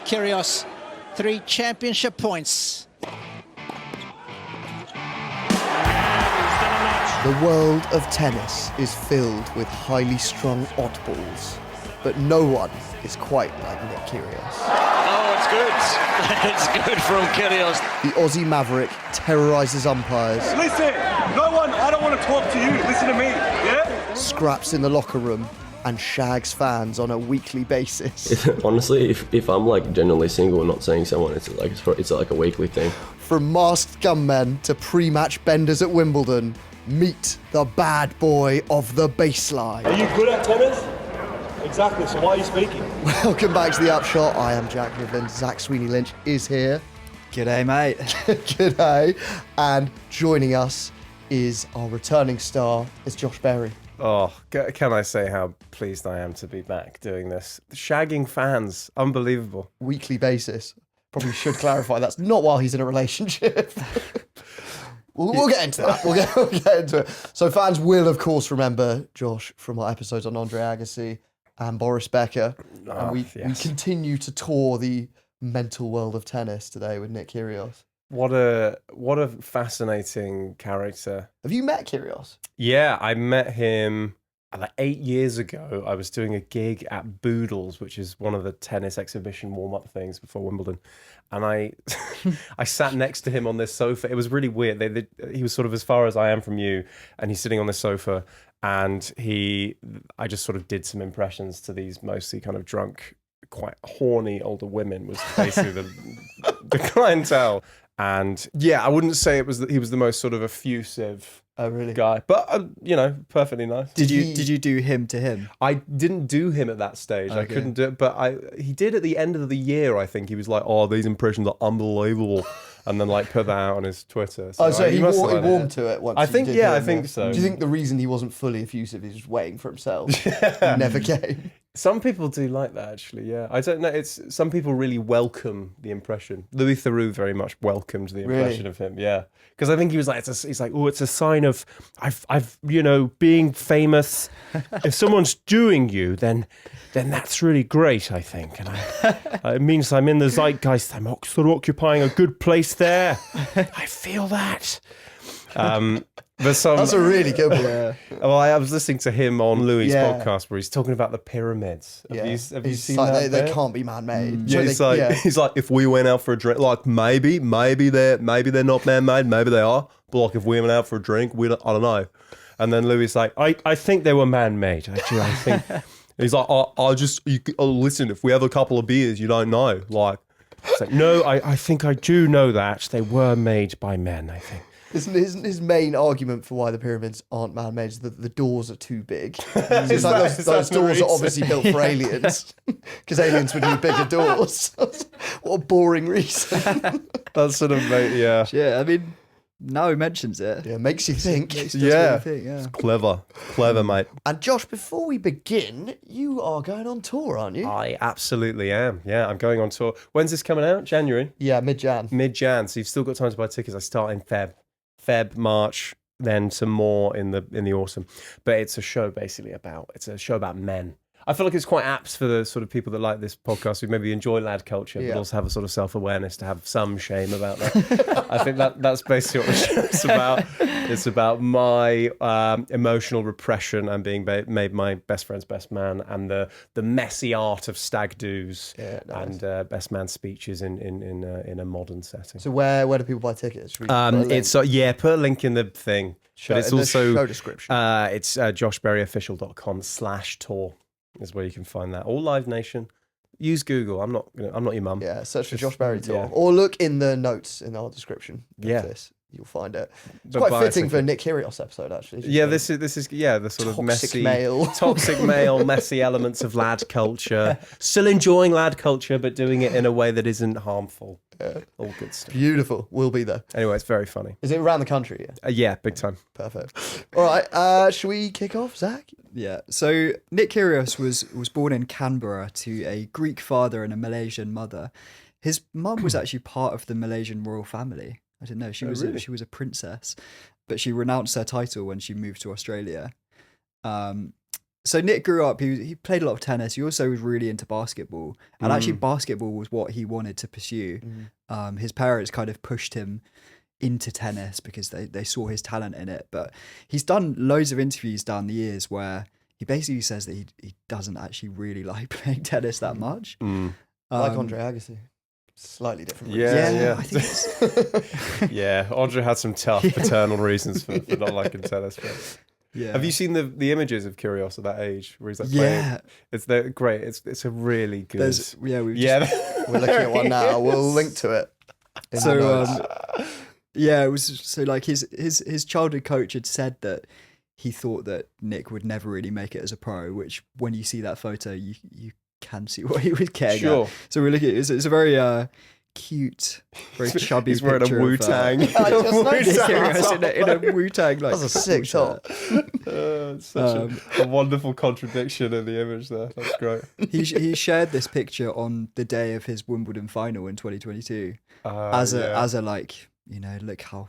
Kyrgios 3 championship points. The world of tennis is filled with highly strung oddballs, but no one is quite like Nick Kyrgios. Oh, it's good. It's good from Kyrgios. The Aussie maverick terrorises umpires, Listen, I don't want to talk to you. Listen to me, yeah? scraps in the locker room, and shags fans on a weekly basis. Honestly, if I'm like genuinely single and not seeing someone, it's like a weekly thing. From masked gunmen to pre-match benders at Wimbledon, meet the bad boy of the baseline. Are you good at tennis? Exactly, so why are you speaking? Welcome back to The Upshot. I am Jack Riblin. Zach Sweeney-Lynch is here. G'day, mate. G'day. And joining us is our returning star, it's Josh Berry. Oh, can I say how pleased I am to be back doing this? Shagging fans, unbelievable. Weekly basis. Probably should clarify that's not while he's in a relationship. We'll get into that. We'll get into it. So fans will, of course, remember Josh from our episodes on Andre Agassi and Boris Becker. And we continue to tour the mental world of tennis today with Nick Kyrgios. What a fascinating character. Have you met Kyrgios? Yeah, I met him like 8 years ago. I was doing a gig at Boodles, which is one of the tennis exhibition warm-up things before Wimbledon. And I sat next to him on this sofa. It was really weird. He was sort of as far as I am from you, and he's sitting on this sofa. And I just sort of did some impressions to these mostly kind of drunk, quite horny older women was basically the clientele. And yeah, I wouldn't say he was the most sort of effusive guy, but perfectly nice. Did you do him to him? I didn't do him at that stage. Okay. I couldn't do it, but he did at the end of the year. I think he was like, "Oh, these impressions are unbelievable," and then like put that out on his Twitter. So he warmed to it once. I think so. Do you think the reason he wasn't fully effusive is just waiting for himself? He never came. Some people do like that, actually. Yeah, I don't know. Some people really welcome the impression. Louis Theroux very much welcomed the impression of him. Yeah, because I think he was like, he's like, oh, it's a sign of I've being famous. If someone's doing you, then that's really great. I think, and it means I'm in the zeitgeist. I'm sort of occupying a good place there. I feel that. That's a really good one. Yeah. Well, I was listening to him on Louis' podcast where he's talking about the pyramids. Have you seen that? They can't be man-made. Yeah, he's like, if we went out for a drink, like maybe they're not man-made, maybe they are, but like if we went out for a drink, I don't know. And then Louis is like, I think they were man-made. Actually, I think he's like, listen, if we have a couple of beers, you don't know. Like, it's like, no, I think I do know that they were made by men. I think. His main argument for why the pyramids aren't man-made is that the doors are too big. It's like those doors are obviously built for aliens, because aliens would need bigger doors. What a boring reason. That's sort of, yeah. Yeah, I mean, now he mentions it. Yeah, makes you think. Yeah. It's clever, mate. And Josh, before we begin, you are going on tour, aren't you? I absolutely am. Yeah, I'm going on tour. When's this coming out? January? Yeah, mid-Jan. Mid-Jan, so you've still got time to buy tickets. I start in Feb, March, then some more in the autumn. But it's a show about men. I feel like it's quite apt for the sort of people that like this podcast who maybe enjoy lad culture, but also have a sort of self-awareness to have some shame about that. I think that's basically what the show's about. It's about my emotional repression and being made my best friend's best man, and the messy art of stag do's and best man speeches in a modern setting. So where do people buy tickets? Put a link in the thing. But it's also show description. It's joshberryofficial.com/tour. Is where you can find that. All Live Nation. Use Google. I'm not your mum. Yeah, search for Josh Berry Tour. Or look in the notes in our description of this. You'll find it. It's quite fitting for a Nick Kyrgios episode, actually. Yeah, this is the sort of messy toxic male, messy elements of lad culture. Still enjoying lad culture, but doing it in a way that isn't harmful. Yeah. All good stuff. Beautiful. We'll be there. Anyway, it's very funny. Is it around the country? Yeah, big time. Perfect. All right. Should we kick off, Zach? Yeah. So Nick Kyrgios was born in Canberra to a Greek father and a Malaysian mother. His mum was actually part of the Malaysian royal family. I didn't know she was a princess, but she renounced her title when she moved to Australia. So Nick grew up, he played a lot of tennis. He also was really into basketball. And actually basketball was what he wanted to pursue. His parents kind of pushed him into tennis because they saw his talent in it. But he's done loads of interviews down the years where he basically says that he doesn't actually really like playing tennis that much. Like Andre Agassi. Slightly different. Yeah. I think Yeah, Andre had some tough paternal reasons for not liking tennis. But... Yeah. Have you seen the images of Kyrgios at that age where he's like playing? They're great. It's a really good. We're looking at one now. We'll link to it. It was so like his childhood coach had said that he thought that Nick would never really make it as a pro, which when you see that photo, you can see what he was getting at. So we're looking at it's a very cute, very chubby He's wearing picture a Wu-Tang. in a Wu-Tang like That's a sick shot. It's such a wonderful contradiction in the image there. That's great. He shared this picture on the day of his Wimbledon final in 2022 as a like, you know, look how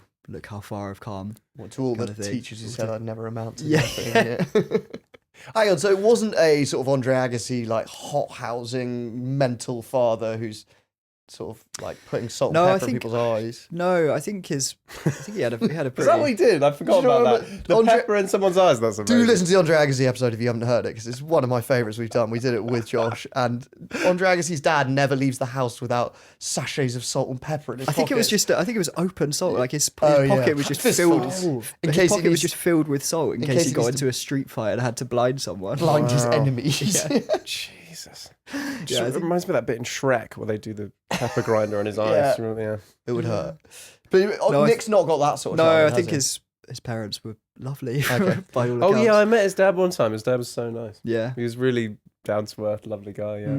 far I've come. To all the teachers who said I'd never amount to Yeah. nothing. Hang on, so it wasn't a sort of Andre Agassi like hot housing mental father who's sort of like putting salt and pepper in people's eyes. No, I think he had a pretty. Is that what he did? I forgot about that. The pepper in someone's eyes. That's amazing. Do listen to the Andre Agassi episode if you haven't heard it, because it's one of my favourites we've done. We did it with Josh, and Andre Agassi's dad never leaves the house without sachets of salt and pepper in his pocket. I think it was open salt. Like his pocket was just filled. His pocket was just filled with salt in case he got into a street fight and had to blind someone. Blind his enemies. Jesus. It reminds me of that bit in Shrek where they do the pepper grinder on his eyes. Yeah. It would hurt. But Nick's not got that sort of No, childhood, I think has his parents were lovely. Okay. By all Oh accounts. yeah, I met his dad one time. His dad was so nice. Yeah. He was really down to earth, lovely guy. Yeah.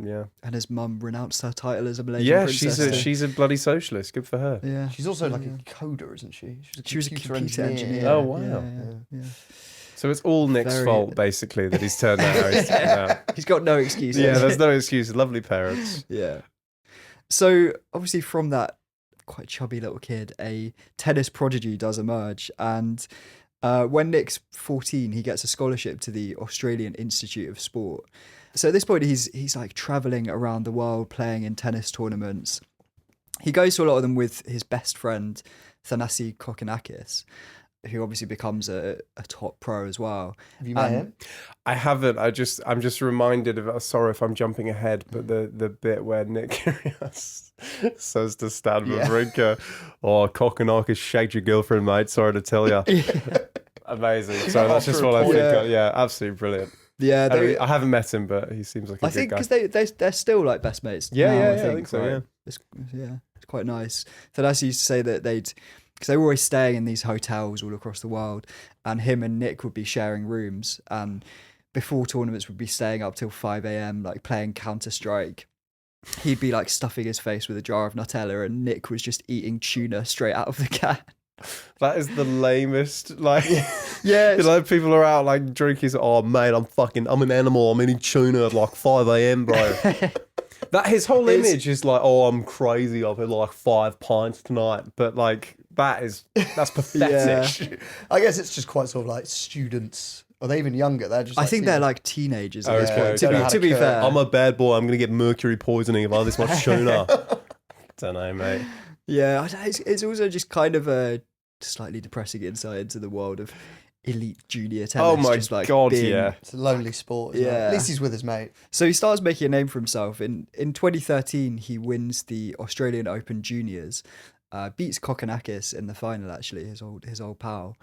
Yeah. And his mum renounced her title as a Malaysian Yeah, princess. she's a bloody socialist. Good for her. Yeah. She's also like a coder, isn't she? She was a computer engineer. Oh wow. Yeah. So it's all Nick's fault, basically, that he's turned out how he's turned out. He's got no excuses. Yeah, there's no excuse. Lovely parents. Yeah. So obviously from that quite chubby little kid, a tennis prodigy does emerge. And when Nick's 14, he gets a scholarship to the Australian Institute of Sport. So at this point, he's like traveling around the world playing in tennis tournaments. He goes to a lot of them with his best friend, Thanasi Kokkinakis, who obviously becomes a top pro as well. Have you met him? I haven't. I'm just reminded of. Sorry if I'm jumping ahead, but the bit where Nick Kyrgios says to Stan Wawrinka, "Oh, Kokkinakis shagged your girlfriend, mate. Sorry to tell you." Amazing. So that's just what I think. Yeah, absolutely brilliant. Yeah, I haven't met him, but he seems like a good guy. because they're still like best mates. Yeah, now, I think so. right? Yeah, It's quite nice. Thanasi used to say that because they were always staying in these hotels all across the world, and him and Nick would be sharing rooms, and before tournaments would be staying up till 5 a.m. like playing Counter-Strike. He'd be like stuffing his face with a jar of Nutella, and Nick was just eating tuna straight out of the can. that is the lamest. Like, Yeah, like people are out like drinking. Oh, mate, I'm an animal. I'm eating tuna at like 5 a.m, bro. That his whole image is like, oh, I'm crazy. I've had like 5 pints tonight, but like that's pathetic. I guess it's just quite sort of like students. Are they even younger? They're just. I think they're like teenagers at this Okay, point. okay. To be fair, I'm a bad boy. I'm gonna get mercury poisoning if I have this much tuna. Don't know, mate. yeah, it's also just kind of a slightly depressing insight into the world of elite junior tennis. Oh my just like god, being- yeah. It's a lonely sport. Isn't it? Yeah. At least he's with his mate. So he starts making a name for himself. In 2013, he wins the Australian Open Juniors, beats Kokkinakis in the final, actually, his old pal.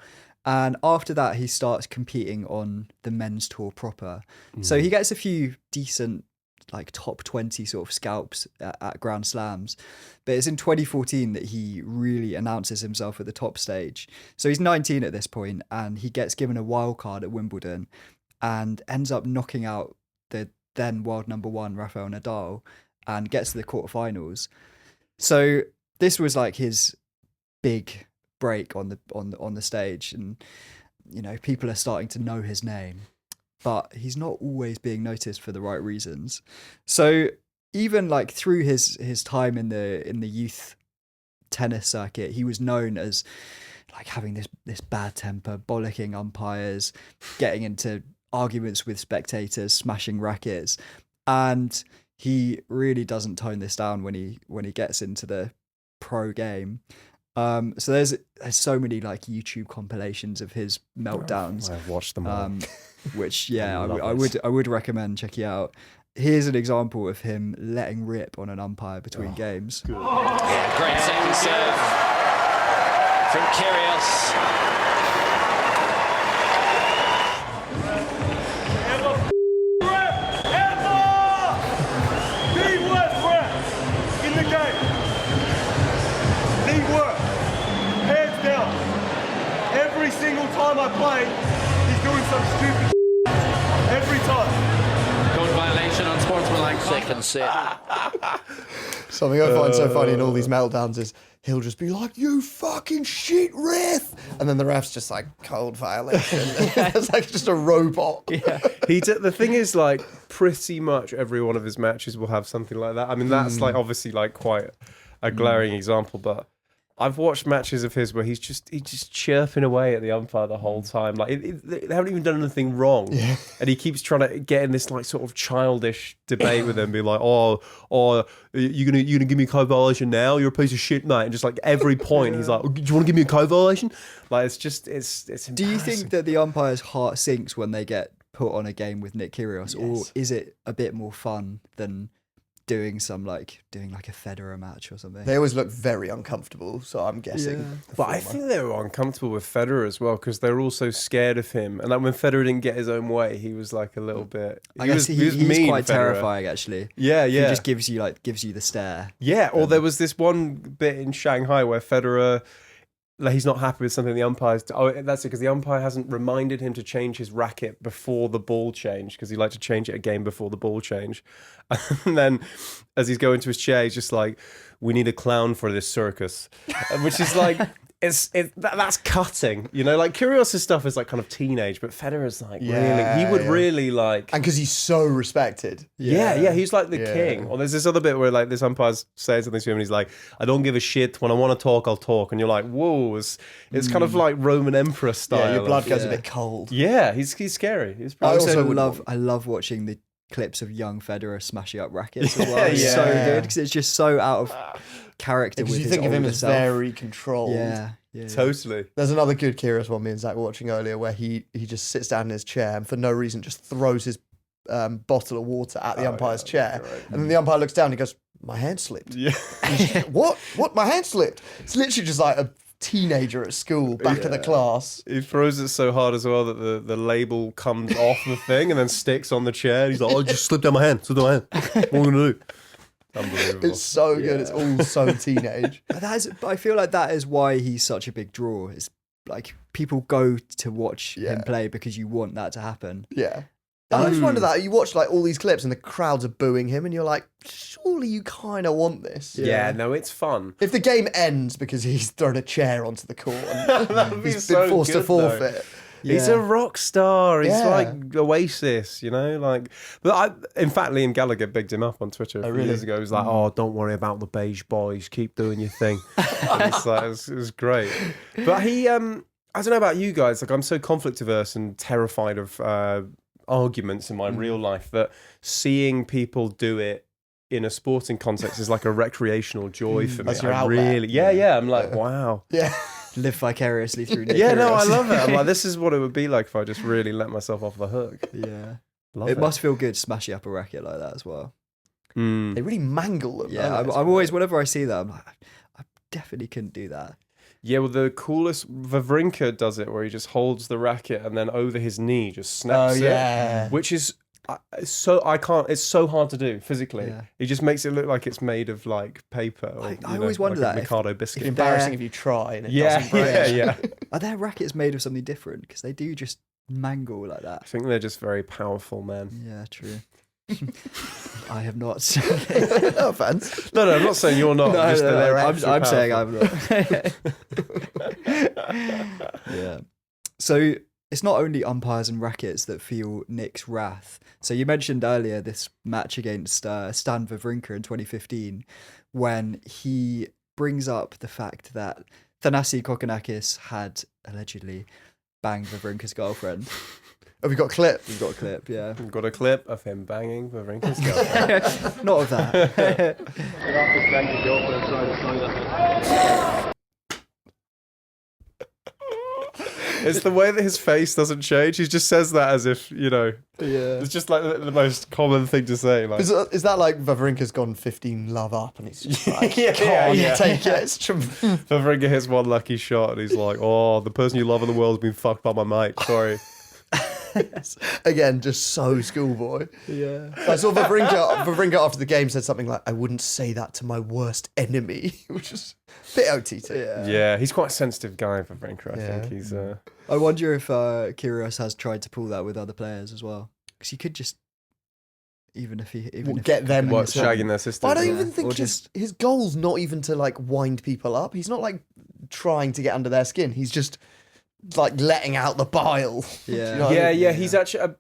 And after that, he starts competing on the men's tour proper. So he gets a few decent, like top 20 sort of scalps at Grand Slams. But it's in 2014 that he really announces himself at the top stage. So he's 19 at this point, and he gets given a wild card at Wimbledon and ends up knocking out the then world number 1 Rafael Nadal and gets to the quarterfinals. So this was like his big break on the stage, and you know, people are starting to know his name, but he's not always being noticed for the right reasons. So even like through his time in the youth tennis circuit, he was known as like having this bad temper, bollocking umpires, getting into arguments with spectators, smashing rackets, and he really doesn't tone this down when he gets into the pro game. So there's so many like YouTube compilations of his meltdowns. I've watched them all. Which I would recommend checking out. Here's an example of him letting rip on an umpire between games. Yeah, great second serve from Kyrgios. Time I play, he's doing some stupid every time. Code violation on sportsmanlike second set. Something I find so funny in all these meltdowns is he'll just be like, "You fucking shit ref," and then the ref's just like, "Cold violation." It's like just a robot. Yeah. The thing is, like, pretty much every one of his matches will have something like that. I mean, that's like obviously like quite a glaring example, but I've watched matches of his where he's just chirping away at the umpire the whole time. Like they haven't even done anything wrong, and he keeps trying to get in this like sort of childish debate with them, be like, "Oh, you gonna give me a code violation now? You're a piece of shit, mate." And just like every point, he's like, "Do you want to give me a code violation?" Like it's embarrassing. Do you think that the umpire's heart sinks when they get put on a game with Nick Kyrgios, or is it a bit more fun than doing like a Federer match or something? They always look very uncomfortable, so I'm guessing. Yeah. But I think they were uncomfortable with Federer as well because they were also scared of him. And like when Federer didn't get his own way, he was like a little bit. I guess he's mean, quite Federer. terrifying, actually. Yeah. He just gives you the stare. Yeah, or there was this one bit in Shanghai where Federer, like, he's not happy with something the umpire's... Oh, that's it, because the umpire hasn't reminded him to change his racket before the ball change, because he liked to change it a game before the ball change. And then, as he's going to his chair, he's just like, "We need a clown for this circus," which is like... That's cutting, you know. Like Kyrgios' stuff is like kind of teenage, but Federer's like really, he would really like, and because he's so respected. Yeah, he's like the king. Or there's this other bit where like this umpire's saying something to him, and he's like, "I don't give a shit. When I want to talk, I'll talk." And you're like, "Whoa!" It's kind of like Roman Emperor style. Yeah, your blood goes a bit cold. Yeah, he's scary. He's I love watching the clips of young Federer smashing up rackets as well. It's so good because it's just so out of character with you his think of him older as self. very controlled. Yeah. Totally. There's another good Kyrgios one me and Zach were watching earlier where he just sits down in his chair and for no reason just throws his bottle of water at the umpire's chair. And then the umpire looks down and he goes, "My hand slipped." Yeah. What? My hand slipped? It's literally just like a teenager at school back of the class. He throws it so hard as well that the label comes off the thing and then sticks on the chair. And he's like, "Oh, it just slipped down my hand. Slipped down my hand. What are we gonna do?" Unbelievable. It's so good. It's all so teenage. But I feel like that is why he's such a big draw. It's like people go to watch him play because you want that to happen. Yeah. And I just wonder that you watch like all these clips and the crowds are booing him and you're like, surely you kind of want this. Yeah, no, it's fun. If the game ends because he's thrown a chair onto the court and be he's so been forced to good, forfeit. though. He's a rock star. He's Yeah. like Oasis, you know. Like, but in fact, Liam Gallagher bigged him up on Twitter a few years ago. He was like, "Oh, don't worry about the beige boys. Keep doing your thing." And it's like, it was great. But he, I don't know about you guys. Like, I'm so conflict averse and terrified of arguments in my real life that seeing people do it in a sporting context is like a recreational joy for me. That's your I outlet. really, yeah. I'm like, wow. Yeah. Live vicariously through Nick Yeah, no, I Kyrgios. love it. I'm like, this is what it would be like if I just really let myself off the hook. Yeah. Love It must feel good smashing up a racket like that as well. Mm. They really mangle them. Yeah, don't they? I'm always, whenever I see that, I'm like, I definitely couldn't do that. Yeah, well, the coolest, Wawrinka does it where he just holds the racket and then over his knee just snaps it, which is it's so hard to do physically. Yeah. He just makes it look like it's made of like paper. Or, I always wonder like a that Mikado It's biscuit. embarrassing if you try and it Yeah, doesn't break. yeah. Are their rackets made of something different? Because they do just mangle like I that. think they're just very powerful men. Yeah, true. I have not. No offense. No, I'm not saying you're not. Just that they're actually I'm saying powerful. I'm not. Yeah. So it's not only umpires and rackets that feel Nick's wrath. So you mentioned earlier this match against Stan Wawrinka in 2015 when he brings up the fact that Thanasi Kokkinakis had allegedly banged Wawrinka's girlfriend. Have we got a clip? We've got a clip, yeah. We've got a clip of him banging Wawrinka's girlfriend. Not of that. It's the way that his face doesn't change. He just says that as if, Yeah. it's just like the most common thing to say. Like, Is that like Wawrinka's gone 15 love up and he's just like, Yeah, can't yeah. take it. It's true. Wawrinka hits one lucky shot and he's like, oh, the person you love in the world has been fucked by my mate. Sorry. Again, just so schoolboy. Yeah. I saw Wawrinka after the game said something like, I wouldn't say that to my worst enemy, which is a bit OTT. Yeah, he's quite a sensitive guy, Wawrinka. I think he's... I wonder if Kyrgios has tried to pull that with other players as well. Because he could just, even if Get them What, into- shagging their sisters? But I don't Yeah. even think Or his goal's not even to like wind people up. He's not like trying to get under their skin. He's just like letting out the bile. Yeah. You know what I mean? Yeah, he's actually...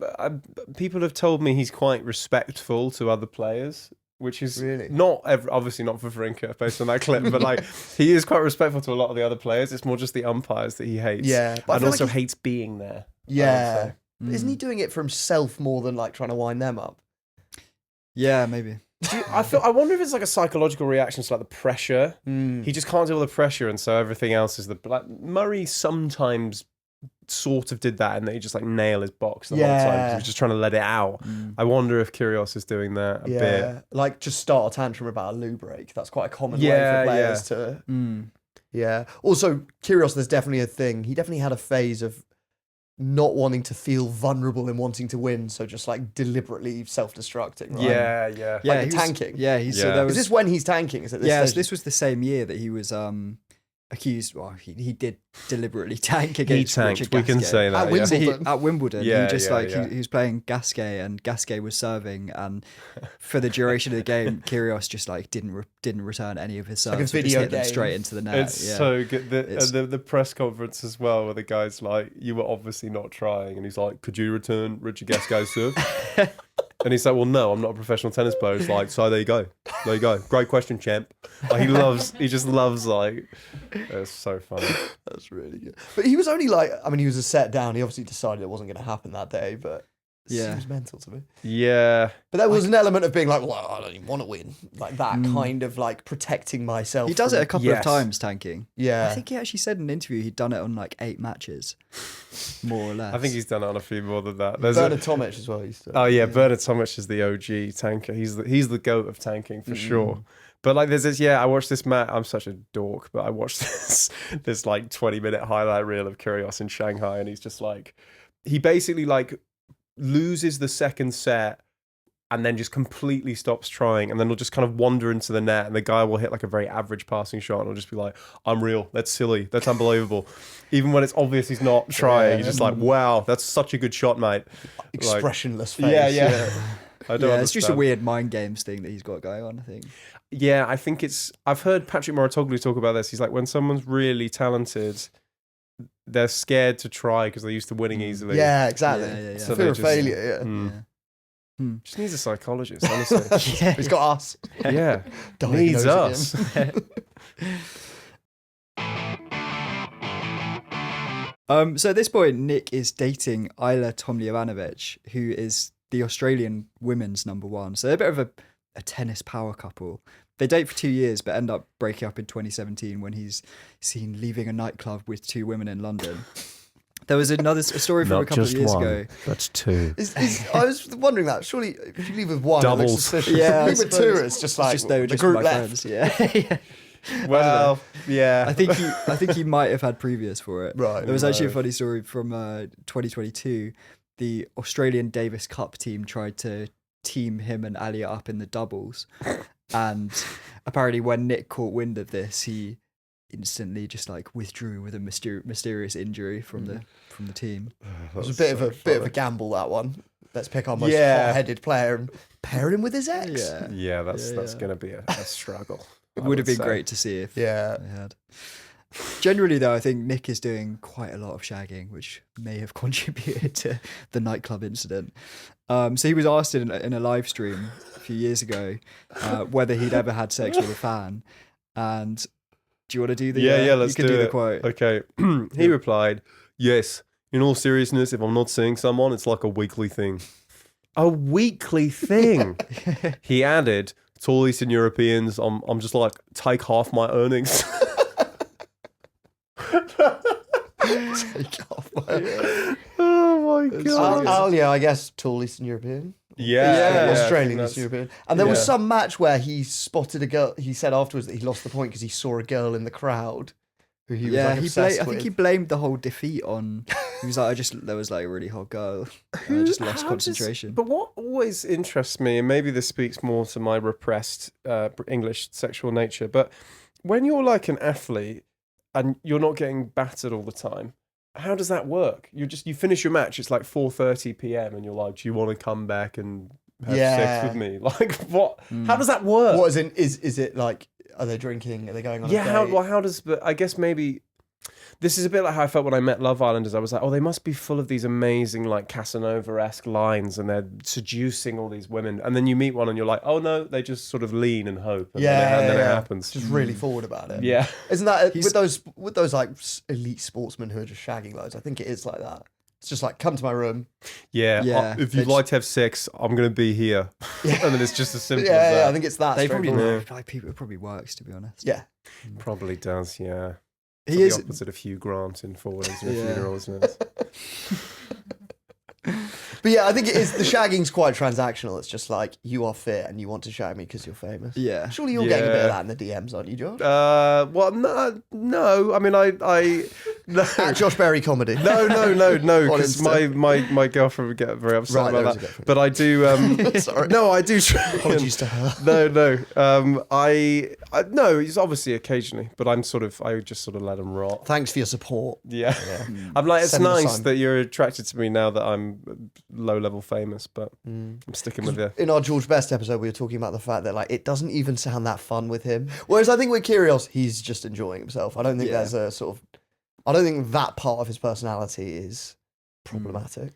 people have told me he's quite respectful to other players, which is Really? obviously not for Wawrinka based on that clip, but like he is quite respectful to a lot of the other players. It's more just the umpires that he hates. Yeah, but I and feel also like hates being there. Yeah. Mm. Isn't he doing it for himself more than like trying to wind them up? Yeah, maybe. I wonder if it's like a psychological reaction to like the pressure. He just can't deal with the pressure, and so everything else is like Murray sometimes sort of did that, and he just like nail his box the whole time because he was just trying to let it out. I wonder if Kyrgios is doing that a bit. Like just start a tantrum about a loo break. That's quite a common way Yeah, for players to. Yeah. Also, Kyrgios, there's definitely a thing. He definitely had a phase of not wanting to feel vulnerable and wanting to win, so just like deliberately Yeah, self-destructing. Right? yeah. Like Yeah, the he was- tanking. Yeah, he's so Yeah. there Is was this when he's tanking? Is it this yeah, so stage? this was the same year that he was accused. Well, he did deliberately tank against tanked, Richard we can Gasquet. say that, At yeah. So Wimbledon. at Wimbledon, Yeah, he just yeah, like yeah. He was playing Gasquet, and Gasquet was serving, and for the duration of the game, Kyrgios just like didn't return any of his serves. Like a but just video hit them game. straight into the net. It's yeah. so good. It's- The press conference as well, where the guy's like, "You were obviously not trying," and he's like, "Could you return Richard Gasquet's serve?" And he's like, "Well, no, I'm not a professional tennis player." It's like, "So there you go, there you go. Great question, champ." Like, he just loves like. It's so funny. That's really good. But he was only like, I mean, he was a set down. He obviously decided it wasn't going to happen that day, but it Yeah. seems mental to me. Yeah, But there was an element of being like, well, I don't even want to win. Like that kind of like protecting myself. He does from- it a couple Yes. of times, tanking. Yeah. I think he actually said in an interview he'd done it on like 8 matches, more or less. I think he's done it on a few more than that. There's Bernard Tomic as well. Used to. Oh yeah, Bernard Tomic is the OG tanker. He's the goat of tanking for sure. But like there's this, I watched this match. I'm such a dork, but I watched this like 20-minute highlight reel of Kyrgios in Shanghai, and he's just like, he basically like loses the second set and then just completely stops trying, and then he'll just kind of wander into the net, and the guy will hit like a very average passing shot, and he'll just be like, "I'm real. That's silly. That's unbelievable." Even when it's obvious he's not trying, he's just like, "Wow, that's such a good shot, mate." Expressionless face. Yeah. I don't yeah, it's just a understand. weird mind games thing that he's got going on, I think. Yeah, I think I've heard Patrick Mouratoglou talk about this. He's like, when someone's really talented, they're scared to try because they're used to winning easily. Yeah, exactly. Yeah. So Fear they of just- failure, yeah. Mm. Just needs a psychologist, honestly. Yeah. He's got us. Yeah. Needs Diagnosing us. him. So at this point, Nick is dating Ayla Tomljanovic, who is the Australian women's #1. So they're a bit of a tennis power couple. They date for 2 years, but end up breaking up in 2017 when he's seen leaving a nightclub with 2 women in London. There was a story from a couple of years ago. That's 2. I was wondering that. Surely, if you leave with one, it looks Doubles. suspicious. Yeah, If you leave with I 2, suppose. it's just like They were the just group my left. friends. Yeah. Well, yeah. I think he might have had previous for it. Right, There was actually a funny story from 2022. The Australian Davis Cup team tried to team him and Alia up in the doubles, and apparently when Nick caught wind of this, he instantly just like withdrew with a mysterious injury from the team. It was a bit of a gamble, that one. Let's pick our most hot-headed player and pair him with his ex. Yeah, Yeah, that's going to be a struggle. it I would have been say. great to see if Yeah. they had. Generally, though, I think Nick is doing quite a lot of shagging, which may have contributed to the nightclub incident. So he was asked in a live stream a few years ago whether he'd ever had sex with a fan. And do you want to do the? Yeah, let's you can do do it. the quote. Okay. He replied, "Yes, in all seriousness, if I'm not seeing someone, it's like a weekly thing. A weekly thing. He added, to all Eastern Europeans, I'm just like, take half my earnings. Take off my... Oh my God. Yeah, I guess tall Eastern European. Yeah. Australian I think Eastern European. And there was some match where he spotted a girl. He said afterwards that he lost the point because he saw a girl in the crowd who he was like obsessed I with. think he blamed the whole defeat on. He was like, there was like a really hot girl. And I just lost concentration. But what always interests me, and maybe this speaks more to my repressed English sexual nature, but when you're like an athlete and you're not getting battered all the time, how does that work? You finish your match, it's like 4:30 p.m. and you're like, do you want to come back and have sex with me? Like, what? How does that work? What is it like, are they drinking? Are they going on a date? How does, but I guess maybe this is a bit like how I felt when I met Love Islanders. I was like, oh, they must be full of these amazing, like Casanova-esque lines and they're seducing all these women. And then you meet one and you're like, oh no, they just sort of lean and hope. And then it happens. Just really forward about it. Yeah. Isn't that, with those like elite sportsmen who are just shagging loads, I think it is like that. It's just like, come to my room. Yeah. If you'd like to have sex, I'm going to be here. Yeah. And then it's just as simple as Yeah, that. I think it's that. They probably straightforward. know. Like, people, it probably works, to be honest. Yeah. Probably does, yeah. He is the opposite of Hugh Grant in Four Weddings and a Funeral, isn't it? But yeah, I think it is. The shagging's quite transactional. It's just like, you are fit and you want to shag me because you're famous. Yeah. Surely you're getting a bit of that in the DMs, aren't you, Josh? Well, no. I mean, no. At Josh Berry Comedy. No, On because Insta. my girlfriend would get very upset Right, there about is a that. girlfriend. But I do. Sorry. No, I do try. Apologies to her. No. No, it's obviously occasionally, but I just sort of let them rot. Thanks for your support. Yeah. I'm like, it's Send them a nice sign. that you're attracted to me now that I'm low-level famous, but I'm sticking with you. In our George Best episode, we were talking about the fact that like it doesn't even sound that fun with him. Whereas I think with Kyrgios, he's just enjoying himself. I don't think there's a sort of, I don't think that part of his personality is problematic.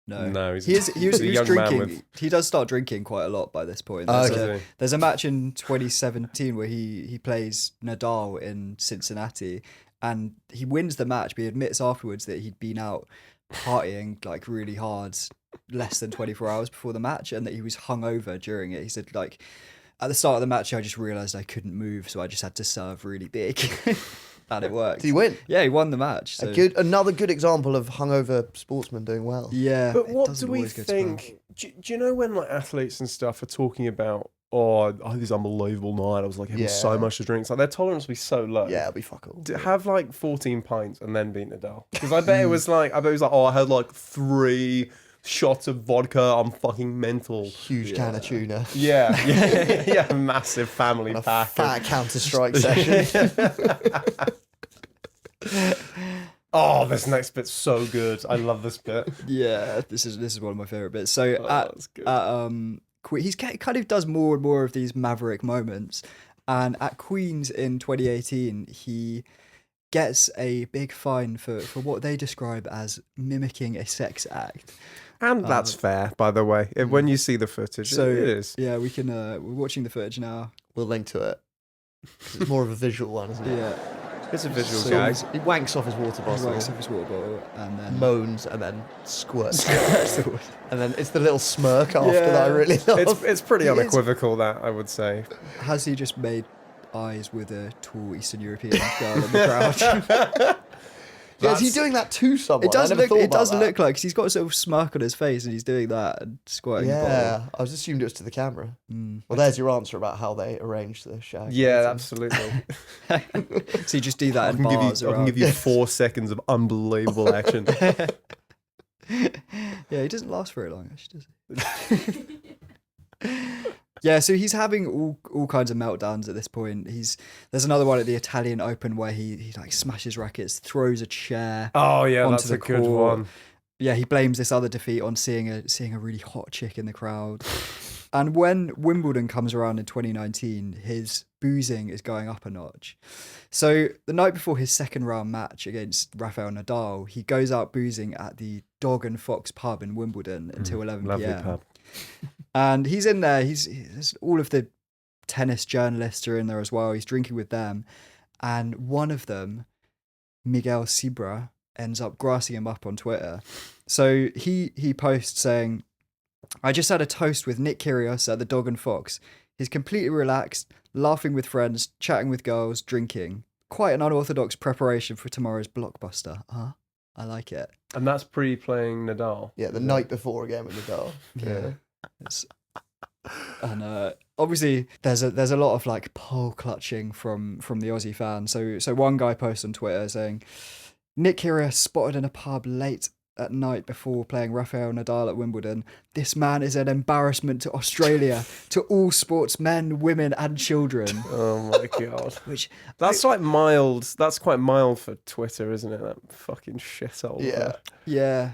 No, he was a young man drinking. with- He does start drinking quite a lot by this point. There's a match in 2017 where he plays Nadal in Cincinnati, and he wins the match. But he admits afterwards that he'd been out partying like really hard less than 24 hours before the match, and that he was hungover during it. He said, like, at the start of the match, I just realised I couldn't move, so I just had to serve really big. And it worked. Did he win? Yeah, he won the match. So. Another good example of hungover sportsmen doing well. Yeah. But it what doesn't do we always go to plan. think? Do you know when like athletes and stuff are talking about, oh, I had this unbelievable night. I was like having so much to drink. It's like their tolerance will be so low. Yeah, it'll be fuck all. Have like 14 pints and then beat Nadal. Because I bet it was like, oh, I had like 3 shots of vodka. I'm fucking mental. Huge can of tuna. Yeah, massive family A pack. fat Counter-Strike session. Oh, this next bit's so good. I love this bit. Yeah, this is one of my favorite bits. So that's good. He's kind of does more and more of these maverick moments, and at Queen's in 2018, he gets a big fine for what they describe as mimicking a sex act. And that's fair, by the way. When you see the footage, So it is. yeah, we can. We're watching the footage now. We'll link to it. 'Cause it's more of a visual one, isn't it? Yeah, It's a visual So gag. he wanks off his water he bottle, wakes up his water bottle and then moans, and then squirts. And then it's the little smirk after Yeah. that I really love. It's pretty It is. unequivocal, that, I would say. Has he just made eyes with a tall Eastern European girl in the crowd? Yeah, is he doing that to someone? It does I never thought It about does that. look like, 'cause he's got a sort of smirk on his face and he's doing that and squirting the Yeah, I was assumed it was to the camera. Well, there's your answer about how they arranged the shag. Yeah, absolutely. bottle. So you just do that I in can bars give you around. 4 seconds of unbelievable action. Yeah, he doesn't last very long, actually, does he? Yeah, so he's having all kinds of meltdowns at this point. There's another one at the Italian Open where he like smashes rackets, throws a chair. Oh yeah, onto that's the a good court. one. Yeah, he blames this other defeat on seeing a really hot chick in the crowd. And when Wimbledon comes around in 2019, his boozing is going up a notch. So the night before his second round match against Rafael Nadal, he goes out boozing at the Dog and Fox pub in Wimbledon until 11 Lovely p.m. pub. And he's in there. There's all of the tennis journalists are in there as well. He's drinking with them. And one of them, Miguel Sibra, ends up grassing him up on Twitter. So he posts saying, "I just had a toast with Nick Kyrgios at the Dog and Fox. He's completely relaxed, laughing with friends, chatting with girls, drinking. Quite an unorthodox preparation for tomorrow's blockbuster. I like it." And that's pre-playing Nadal. Yeah, the night before again with Nadal. Yeah. And obviously there's a lot of like pole clutching from the Aussie fans. So one guy posts on Twitter saying, "Nick Kyrgios spotted in a pub late at night before playing Rafael Nadal at Wimbledon. This man is an embarrassment to Australia, to all sportsmen, women and children." Oh my god. Which That's like mild. That's quite mild for Twitter, isn't it? That fucking shithole. Yeah. Yeah,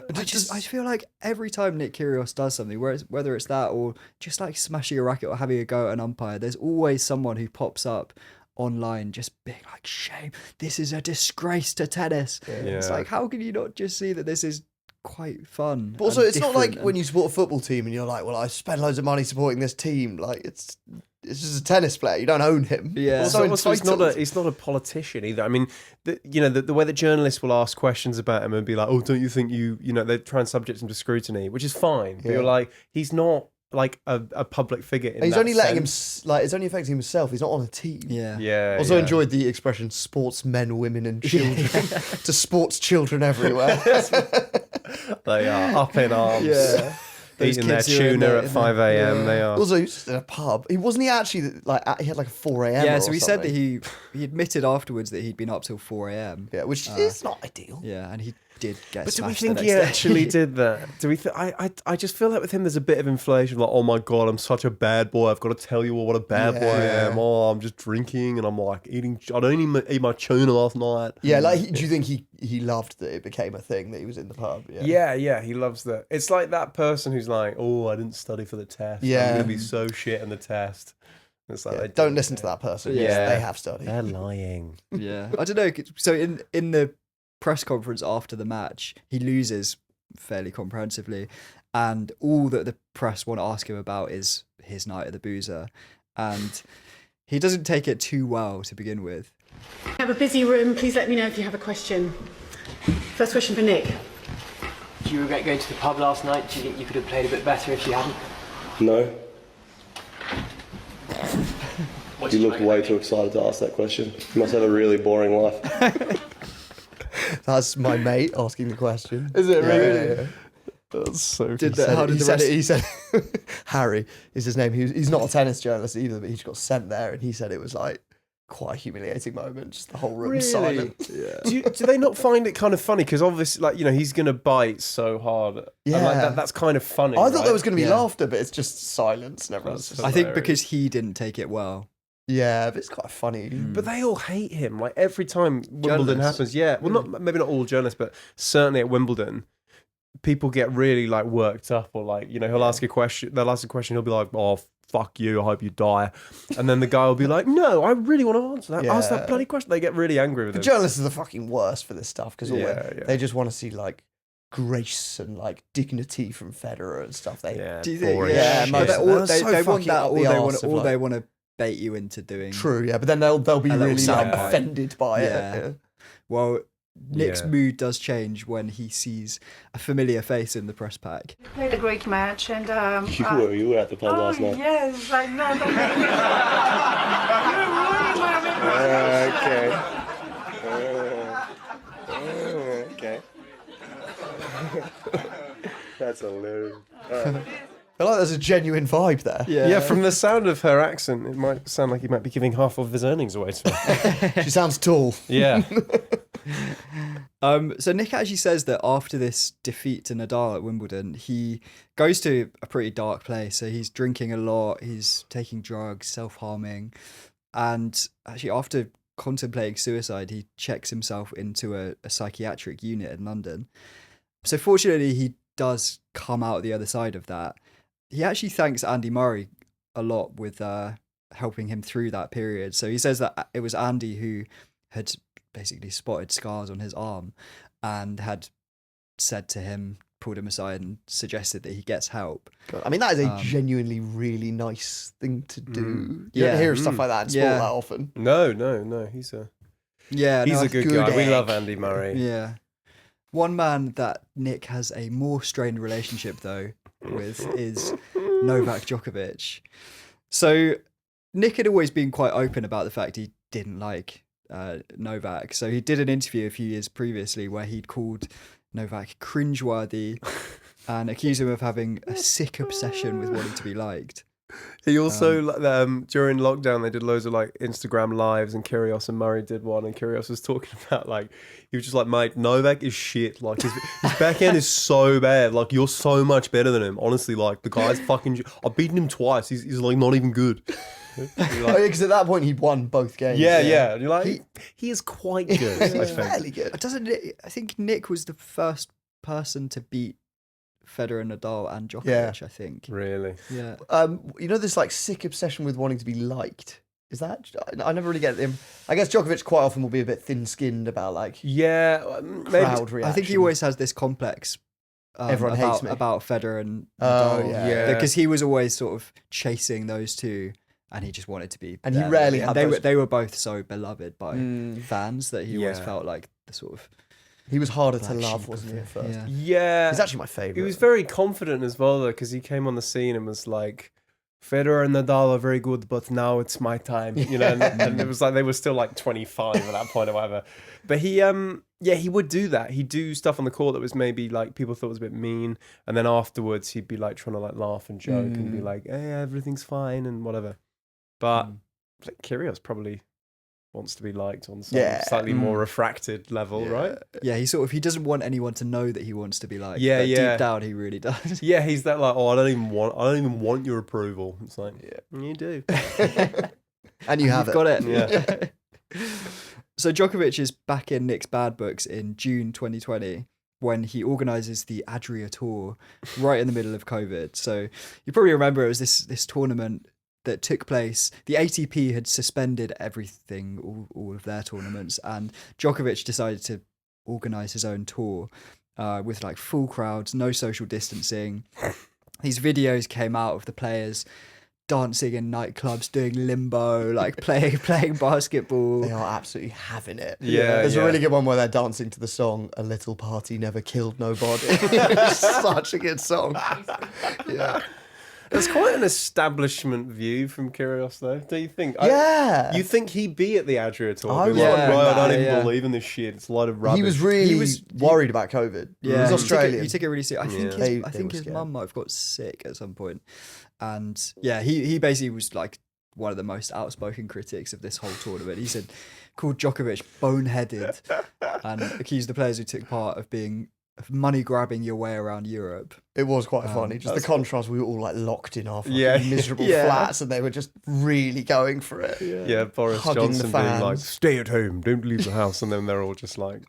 I feel like every time Nick Kyrgios does something, whether it's that or just like smashing a racket or having a go at an umpire, there's always someone who pops up online just being like, "Shame, this is a disgrace to tennis." It's like, how can you not just see that this is quite fun? But also, and it's not like different when you support a football team and you're like, well, I spend loads of money supporting this team. Like, it's just a tennis player. You don't own him. Yeah. Also, Also, he's not a politician either. I mean, the way that journalists will ask questions about him and be like, "Oh, don't you think they try and subject him to scrutiny," which is fine. But you're like, he's not like a public figure. He's only letting him, it's only affecting himself. He's not on a team. Yeah. Yeah. Also enjoyed the expression "sportsmen, women, and children" to sports children everywhere. They are up in arms. Yeah. Those Eating their kids who are in tuna the- at 5 a.m. They are. Also, he was just in a pub. He wasn't he actually like he had like a 4 a.m. Yeah, or so he said that something? he admitted afterwards that he'd been up till 4 a.m. Yeah, which is not ideal. Yeah, and he did get But do we smashed the think next he day. actually did that? Do we? I just feel like with him, there's a bit of inflation. Like, oh my god, I'm such a bad boy. I've got to tell you what a bad boy I am. Oh, I'm just drinking and I'm like eating. I don't even eat my tuna last night. Yeah, like do you think he loved that it became a thing that he was in the pub? Yeah, he loves that. It's like that person who's like, oh, I didn't study for the test. Yeah. I'm gonna be so shit in the test. It's like Yeah, they don't listen to that person. Yeah. Yes, they have studied. They're lying. Yeah, I don't know. So in the press conference after the match, he loses fairly comprehensively, and all that the press want to ask him about is his night at the Boozer, and he doesn't take it too well to begin with. I have a busy room. Please let me know if you have a question. First question for Nick. Do you regret going to the pub last night? Do you think you could have played a bit better if you hadn't? No. What You did look like way about too me? excited to ask that question. You must have a really boring life. That's my mate asking the question. Is it really? Yeah. That's so. How did the rest? He said Harry is his name. He's not a tennis journalist either, but he just got sent there, and he said it was like quite a humiliating moment. Just the whole room silent. Yeah. Do they not find it kind of funny? Because obviously, like, he's going to bite so hard. Yeah. And like that's kind of funny. I thought there was right? going to be Yeah. laughter, but it's just silence, and everyone's That's just I think hilarious. because he didn't take it well. yeah, but it's quite funny. But they all hate him. Like every time Wimbledon Journalists. happens, yeah. Well, maybe not all journalists, but certainly at Wimbledon, people get really like worked up, or like he'll ask a question. They'll ask a question. He'll be like, "Oh, fuck you. I hope you die." And then the guy will be like, "No, I really want to answer that. Ask that Yeah. bloody question." They get really angry with The him. journalists are the fucking worst for this stuff because Yeah. they just want to see like grace and like dignity from Federer and stuff. Yeah, Do you think? boring Yeah, shit. no, They're they so want fucking that, up or the they arse want, of, or like- they want to bait you into doing. True, yeah, but then they'll be A little really like soundbite. offended by Yeah. it. Yeah. Well, Nick's Yeah. mood does change when he sees a familiar face in the press pack. Played a great match, and You were at the pub last night. yes, I know. Okay. That's hilarious. I feel like there's a genuine vibe there. Yeah, from the sound of her accent, it might sound like he might be giving half of his earnings away to her. She sounds tall. Yeah. So Nick actually says that after this defeat to Nadal at Wimbledon, he goes to a pretty dark place. So he's drinking a lot, he's taking drugs, self-harming, and actually after contemplating suicide, he checks himself into a psychiatric unit in London. So fortunately, he does come out the other side of that. He actually thanks Andy Murray a lot with helping him through that period. So he says that it was Andy who had basically spotted scars on his arm and had said to him, pulled him aside and suggested that he gets help. I mean, that is a genuinely really nice thing to do. You Yeah. don't hear of stuff like that in sport Yeah. that often. No. He's a Yeah, he's no, a good good guy. We egg. love Andy Murray. Yeah. One man that Nick has a more strained relationship though with is Novak Djokovic. So Nick had always been quite open about the fact he didn't like Novak. So he did an interview a few years previously where he'd called Novak cringeworthy and accused him of having a sick obsession with wanting to be liked. He also during lockdown they did loads of like Instagram lives, and Kyrgios and Murray did one, and Kyrgios was talking about like he was just like, mate, Novak is shit. Like his backhand is so bad. Like you're so much better than him. Honestly, like the guy's fucking. I've beaten him twice. He's like not even good. Because at that point he'd won both games. Yeah. You're like he is quite good. I He's think. fairly good. I think Nick was the first person to beat Federer, Nadal, and Djokovic. I think. Really? Yeah. You know this like sick obsession with wanting to be liked. Is that? I never really get him. I guess Djokovic quite often will be a bit thin-skinned about like maybe. crowd reaction. I think he always has this complex. Everyone hates me about Federer and Oh, Nadal. yeah. Because he was always sort of chasing those two, and he just wanted to be. And he them. rarely And had those- they were both so beloved by fans that he always felt like the sort of. He was harder to Black love, sheep wasn't of he, at the- first? Yeah. He's actually my favourite. He was very confident as well, though, because he came on the scene and was like, Federer and Nadal are very good, but now it's my time. You know, and it was like they were still like 25 at that point or whatever. But he would do that. He'd do stuff on the court that was maybe like people thought was a bit mean, and then afterwards he'd be like trying to like laugh and joke and be like, "Hey, everything's fine" and whatever. But like, Kyrgios probably wants to be liked on some slightly more refracted level, right? Yeah, he doesn't want anyone to know that he wants to be liked. Yeah, but yeah. Deep down, he really does. Yeah, he's that like, I don't even want your approval. It's like, you do. And you have You've got it. Yeah. So Djokovic is back in Nick's bad books in June 2020 when he organises the Adria Tour right in the middle of COVID. So you probably remember it was this tournament that took place. The ATP had suspended everything, all of their tournaments, and Djokovic decided to organise his own tour with like full crowds, no social distancing. These videos came out of the players dancing in nightclubs, doing limbo, like playing basketball. They are absolutely having it. Yeah, There's yeah. a really good one where they're dancing to the song "A Little Party Never Killed Nobody." It's such a good song. Yeah. It's quite an establishment view from Kyrgios, though. Do you think? Yeah. You think he'd be at the Adria Tour? I Be was like, wondering "Right, I that, don't even yeah. believe in this shit. It's a lot of rubbish." He was really worried about COVID. Yeah, He's Australian. He took it really serious. I think Yeah. his, They I think were his scared. mum might have got sick at some point. And yeah, he basically was like one of the most outspoken critics of this whole tournament. He said, called Djokovic boneheaded and accused the players who took part of being money grabbing your way around Europe. It was quite funny. Just the contrast. We were all like locked in our fucking Yeah. miserable Yeah. flats, and they were just really going for it. Yeah, Boris Hugging the Johnson being like, fans. "Stay at home, don't leave the house," and then they're all just like,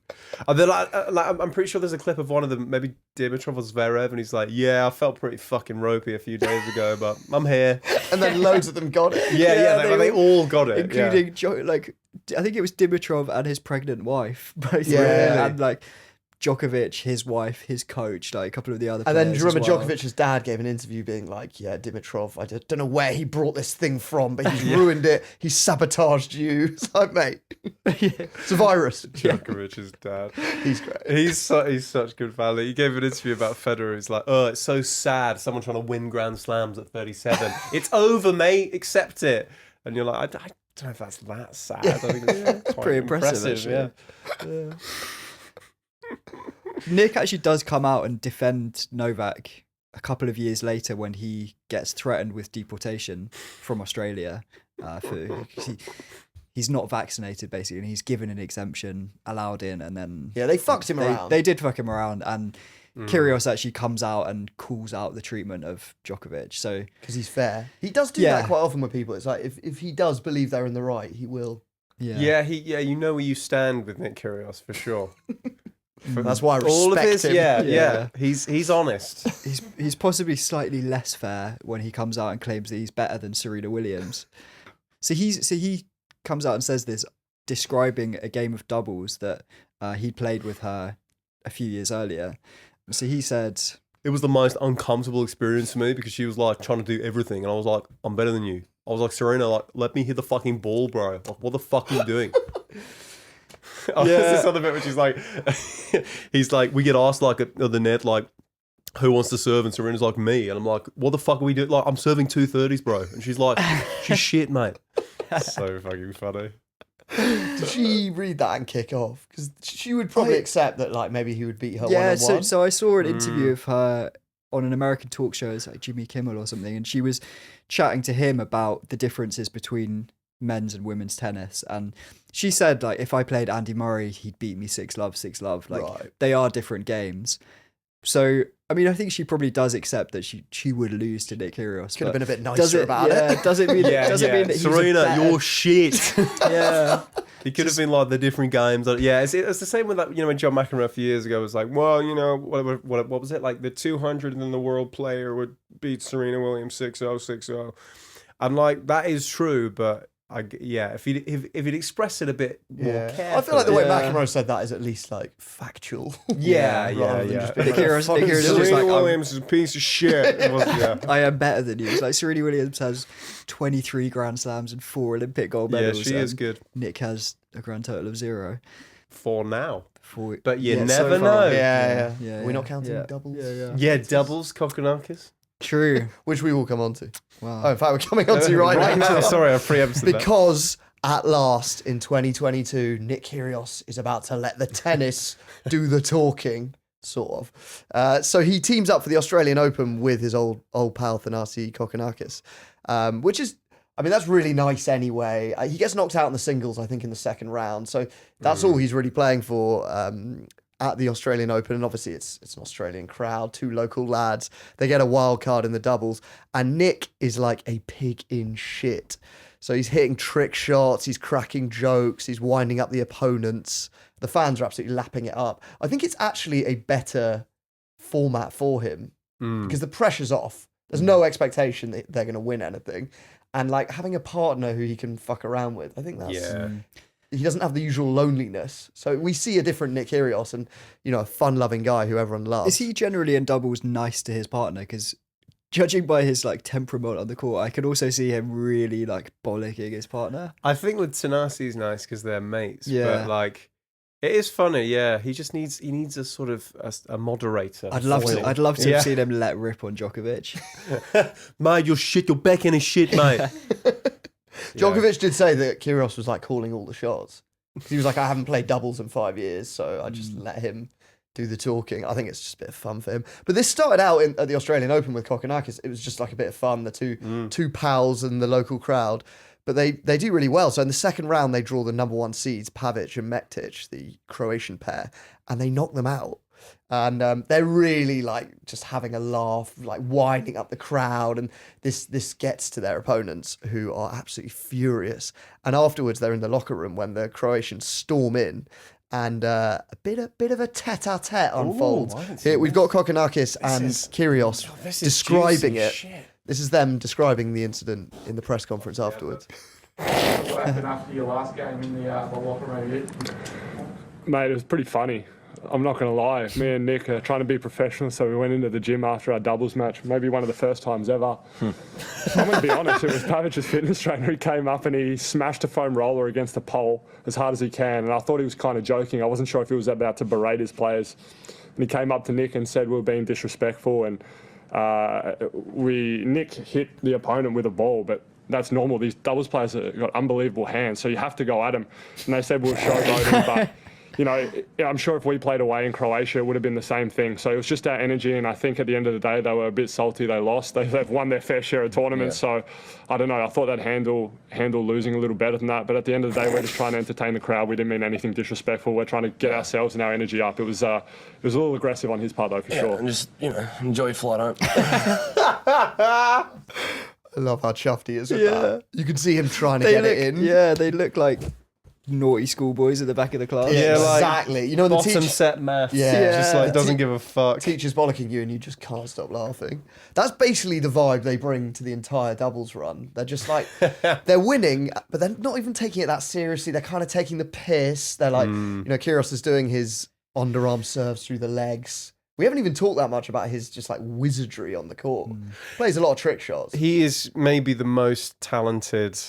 and they're like I'm pretty sure there's a clip of one of them, maybe Dimitrov or Zverev, and he's like, "Yeah, I felt pretty fucking ropey a few days ago, but I'm here." And then loads of them got it. Yeah, they all got it, including I think it was Dimitrov and his pregnant wife, both Yeah. really, and like Djokovic, his wife, his coach, like a couple of the other And players. then do you remember as well. Djokovic's dad gave an interview being like, "Yeah, Dimitrov, I don't know where he brought this thing from, but he's ruined it. He's sabotaged you." It's like, mate, it's a virus. Djokovic's dad. He's great. He's such good value. He gave an interview about Federer. He's like, "Oh, it's so sad. Someone trying to win Grand Slams at 37. It's over, mate. Accept it." And you're like, I don't know if that's that sad. I think it's quite Pretty impressive, Yeah. Nick actually does come out and defend Novak a couple of years later when he gets threatened with deportation from Australia. He's not vaccinated, basically, and he's given an exemption, allowed in, and then... Yeah, they fucked him around. They did fuck him around, and Kyrgios actually comes out and calls out the treatment of Djokovic. So Because he's fair. He does do Yeah. that quite often with people. It's like, if he does believe they're in the right, he will. yeah, You know where you stand with Nick Kyrgios for sure. That's why I respect All of his, him. yeah. He's honest. he's possibly slightly less fair when he comes out and claims that he's better than Serena Williams. So he comes out and says this, describing a game of doubles that he played with her a few years earlier. So he said, It was the most uncomfortable experience for me because she was like trying to do everything, and I was like, "I'm better than you." I was like, "Serena, like, let me hit the fucking ball, bro. Like, what the fuck are you doing?" There's this other bit which is like, he's like, we get asked like at the net, like, who wants to serve? And Serena's like, me. And I'm like, what the fuck are we doing? Like, I'm serving 230s, bro. And she's like, she's shit, mate. So fucking funny. Did she read that and kick off? Because she would probably accept that, like, maybe he would beat her one-on-one. So I saw an interview of her on an American talk show, it's like Jimmy Kimmel or something, and she was chatting to him about the differences between men's and women's tennis, and she said, like, if I played Andy Murray, he'd beat me 6-love. Like, they are different games. So, I mean, I think she probably does accept that she would lose to Nick Kyrgios. Could have been a bit nicer about it. Does it mean that he's Serena, you're shit. Yeah. He could have been like the different games. Yeah, it's the same with that. You know, when John McEnroe a few years ago was like, well, you know, what was it? Like the 200 and then the world player would beat Serena Williams 6-0, 6-0. And like, that is true, but if he'd expressed it a bit more carefully. I feel like the way McEnroe said that is at least like factual. Yeah. Nick Kyrgios Serena like, Williams is a piece of shit. I am better than you. It's like Serena Williams has 23 Grand Slams and 4 Olympic gold medals. Yeah, she is good. Nick has a grand total of 0. 4 now. 4, but you never know. Yeah. We're not counting doubles. Yeah, doubles, Kokkinakis. True. Which we will come on to. Wow. Oh, in fact, we're coming on to right now. Sorry, I preempted that. Because at last, in 2022, Nick Kyrgios is about to let the tennis do the talking, sort of. So he teams up for the Australian Open with his old pal Thanasi Kokkinakis, which is, I mean, that's really nice anyway. He gets knocked out in the singles, I think, in the second round. So that's all he's really playing for at the Australian Open. And obviously it's an Australian crowd, 2 local lads. They get a wild card in the doubles. And Nick is like a pig in shit. So he's hitting trick shots, he's cracking jokes, he's winding up the opponents. The fans are absolutely lapping it up. I think it's actually a better format for him because the pressure's off. There's no expectation that they're going to win anything. And like having a partner who he can fuck around with, I think that's... He doesn't have the usual loneliness. So we see a different Nick Kyrgios and, you know, a fun-loving guy who everyone loves. Is he generally in doubles nice to his partner? Because judging by his like temperament on the court, I could also see him really like bollocking his partner. I think with Thanasi's nice because they're mates. Yeah. But like, it is funny. Yeah, he needs a sort of a moderator. I'd love to have seen him let rip on Djokovic. Mate, you're shit. Your backhand is shit, mate. Djokovic did say that Kyrgios was like calling all the shots. He was like, I haven't played doubles in 5 years, so I just let him do the talking. I think it's just a bit of fun for him. But this started out at the Australian Open with Kokkinakis. It was just like a bit of fun, the two pals and the local crowd. But they do really well. So in the second round, they draw the number 1 seeds, Pavic and Mektic, the Croatian pair, and they knock them out. And they're really like just having a laugh, like winding up the crowd. And this gets to their opponents who are absolutely furious. And afterwards, they're in the locker room when the Croatians storm in. And a bit of a tete-a-tete unfolds. Here we've got Kokkinakis and Kyrgios describing it. Shit. This is them describing the incident in the press conference afterwards. What happened after your last game in the locker room? Mate, it was pretty funny. I'm not going to lie. Me and Nick are trying to be professional, so we went into the gym after our doubles match, maybe one of the first times ever. I'm going to be honest, it was Pavic's fitness trainer who came up and he smashed a foam roller against the pole as hard as he can, and I thought he was kind of joking. I wasn't sure if he was about to berate his players. And he came up to Nick and said we were being disrespectful, and Nick hit the opponent with a ball, but that's normal. These doubles players have got unbelievable hands, so you have to go at them. And they said we were showboating, but... You know, I'm sure if we played away in Croatia, it would have been the same thing. So it was just our energy, and I think at the end of the day, they were a bit salty. They lost. They've won their fair share of tournaments. So I don't know. I thought they'd handle losing a little better than that. But at the end of the day, we're just trying to entertain the crowd. We didn't mean anything disrespectful. We're trying to get ourselves and our energy up. It was a little aggressive on his part, though, for sure. And just, you know, enjoy your flight home. I love how chuffed he is with that. You can see him trying to get it in. Yeah, they look like naughty schoolboys at the back of the class. Yeah, like exactly. You know, the bottom set maths. Yeah. Just like doesn't give a fuck. Teacher's bollocking you and you just can't stop laughing. That's basically the vibe they bring to the entire doubles run. They're just like, they're winning, but they're not even taking it that seriously. They're kind of taking the piss. They're like, you know, Kyrgios is doing his underarm serves through the legs. We haven't even talked that much about his just like wizardry on the court. Plays a lot of trick shots. He is maybe the most talented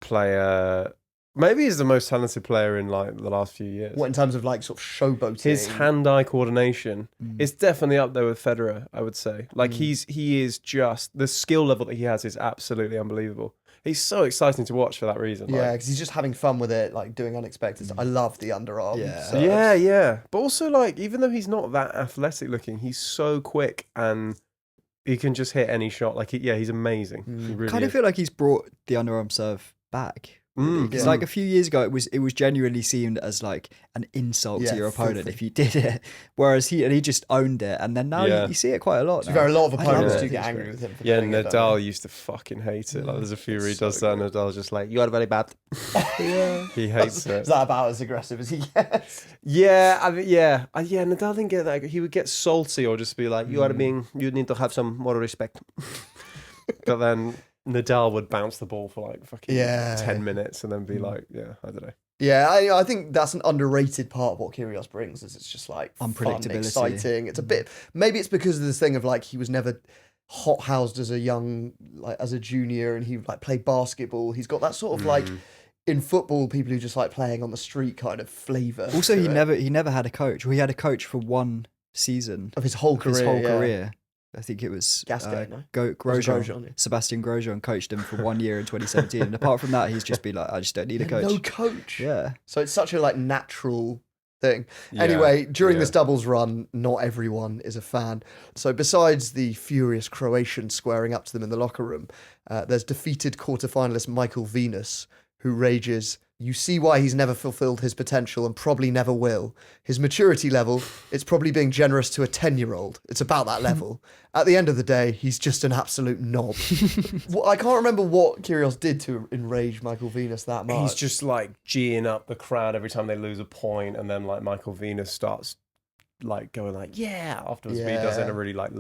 player Maybe he's the most talented player in like the last few years. What, in terms of like sort of showboating? His hand-eye coordination is definitely up there with Federer, I would say. Like he is just the skill level that he has is absolutely unbelievable. He's so exciting to watch for that reason. Yeah, because he's just having fun with it, like doing unexpected. I love the underarm. Yeah. Yeah. But also, like, even though he's not that athletic looking, he's so quick and he can just hit any shot. Like, he's amazing. He really Kind of is. feel like he's brought the underarm serve back. It's like a few years ago, it was genuinely seen as like an insult to your opponent filthy. if you did it, whereas he just owned it, and then now you see it quite a lot. To be fair, a lot of I love opponents it. do get angry with him. For Yeah, doing it, don't Nadal used to fucking hate it. Like, there's a few where he does that, and Nadal's just like, "You are very bad." He hates they? it. Is that about as aggressive as he gets? Yeah, Nadal didn't get that. He would get salty or just be like, you need to have some more respect. But then Nadal would bounce the ball for like fucking 10 minutes and then be like, I don't know. Yeah, I think that's an underrated part of what Kyrgios brings. Is it's just like fun, Unpredictability. exciting. It's a bit. Maybe it's because of this thing of like he was never hot housed as a junior, and he like played basketball. He's got that sort of like in football, people who just like playing on the street kind of flavour. Also, he never had a coach. Well, he had a coach for one season of his whole career. I think it was Gasquet, Grosjean. Sebastian Grosjean coached him for 1 year in 2017. And apart from that, he's just been like, I just don't need a coach. No coach. Yeah. So it's such a like natural thing. Anyway, during this doubles run, not everyone is a fan. So besides the furious Croatians squaring up to them in the locker room, there's defeated quarterfinalist Michael Venus, who rages, "You see why he's never fulfilled his potential and probably never will. His maturity level, it's probably being generous to a 10-year-old. It's about that level. At the end of the day, he's just an absolute knob." Well, I can't remember what Kyrgios did to enrage Michael Venus that much. He's just like geeing up the crowd every time they lose a point, and then like Michael Venus starts like going like afterwards, but he does it in a really like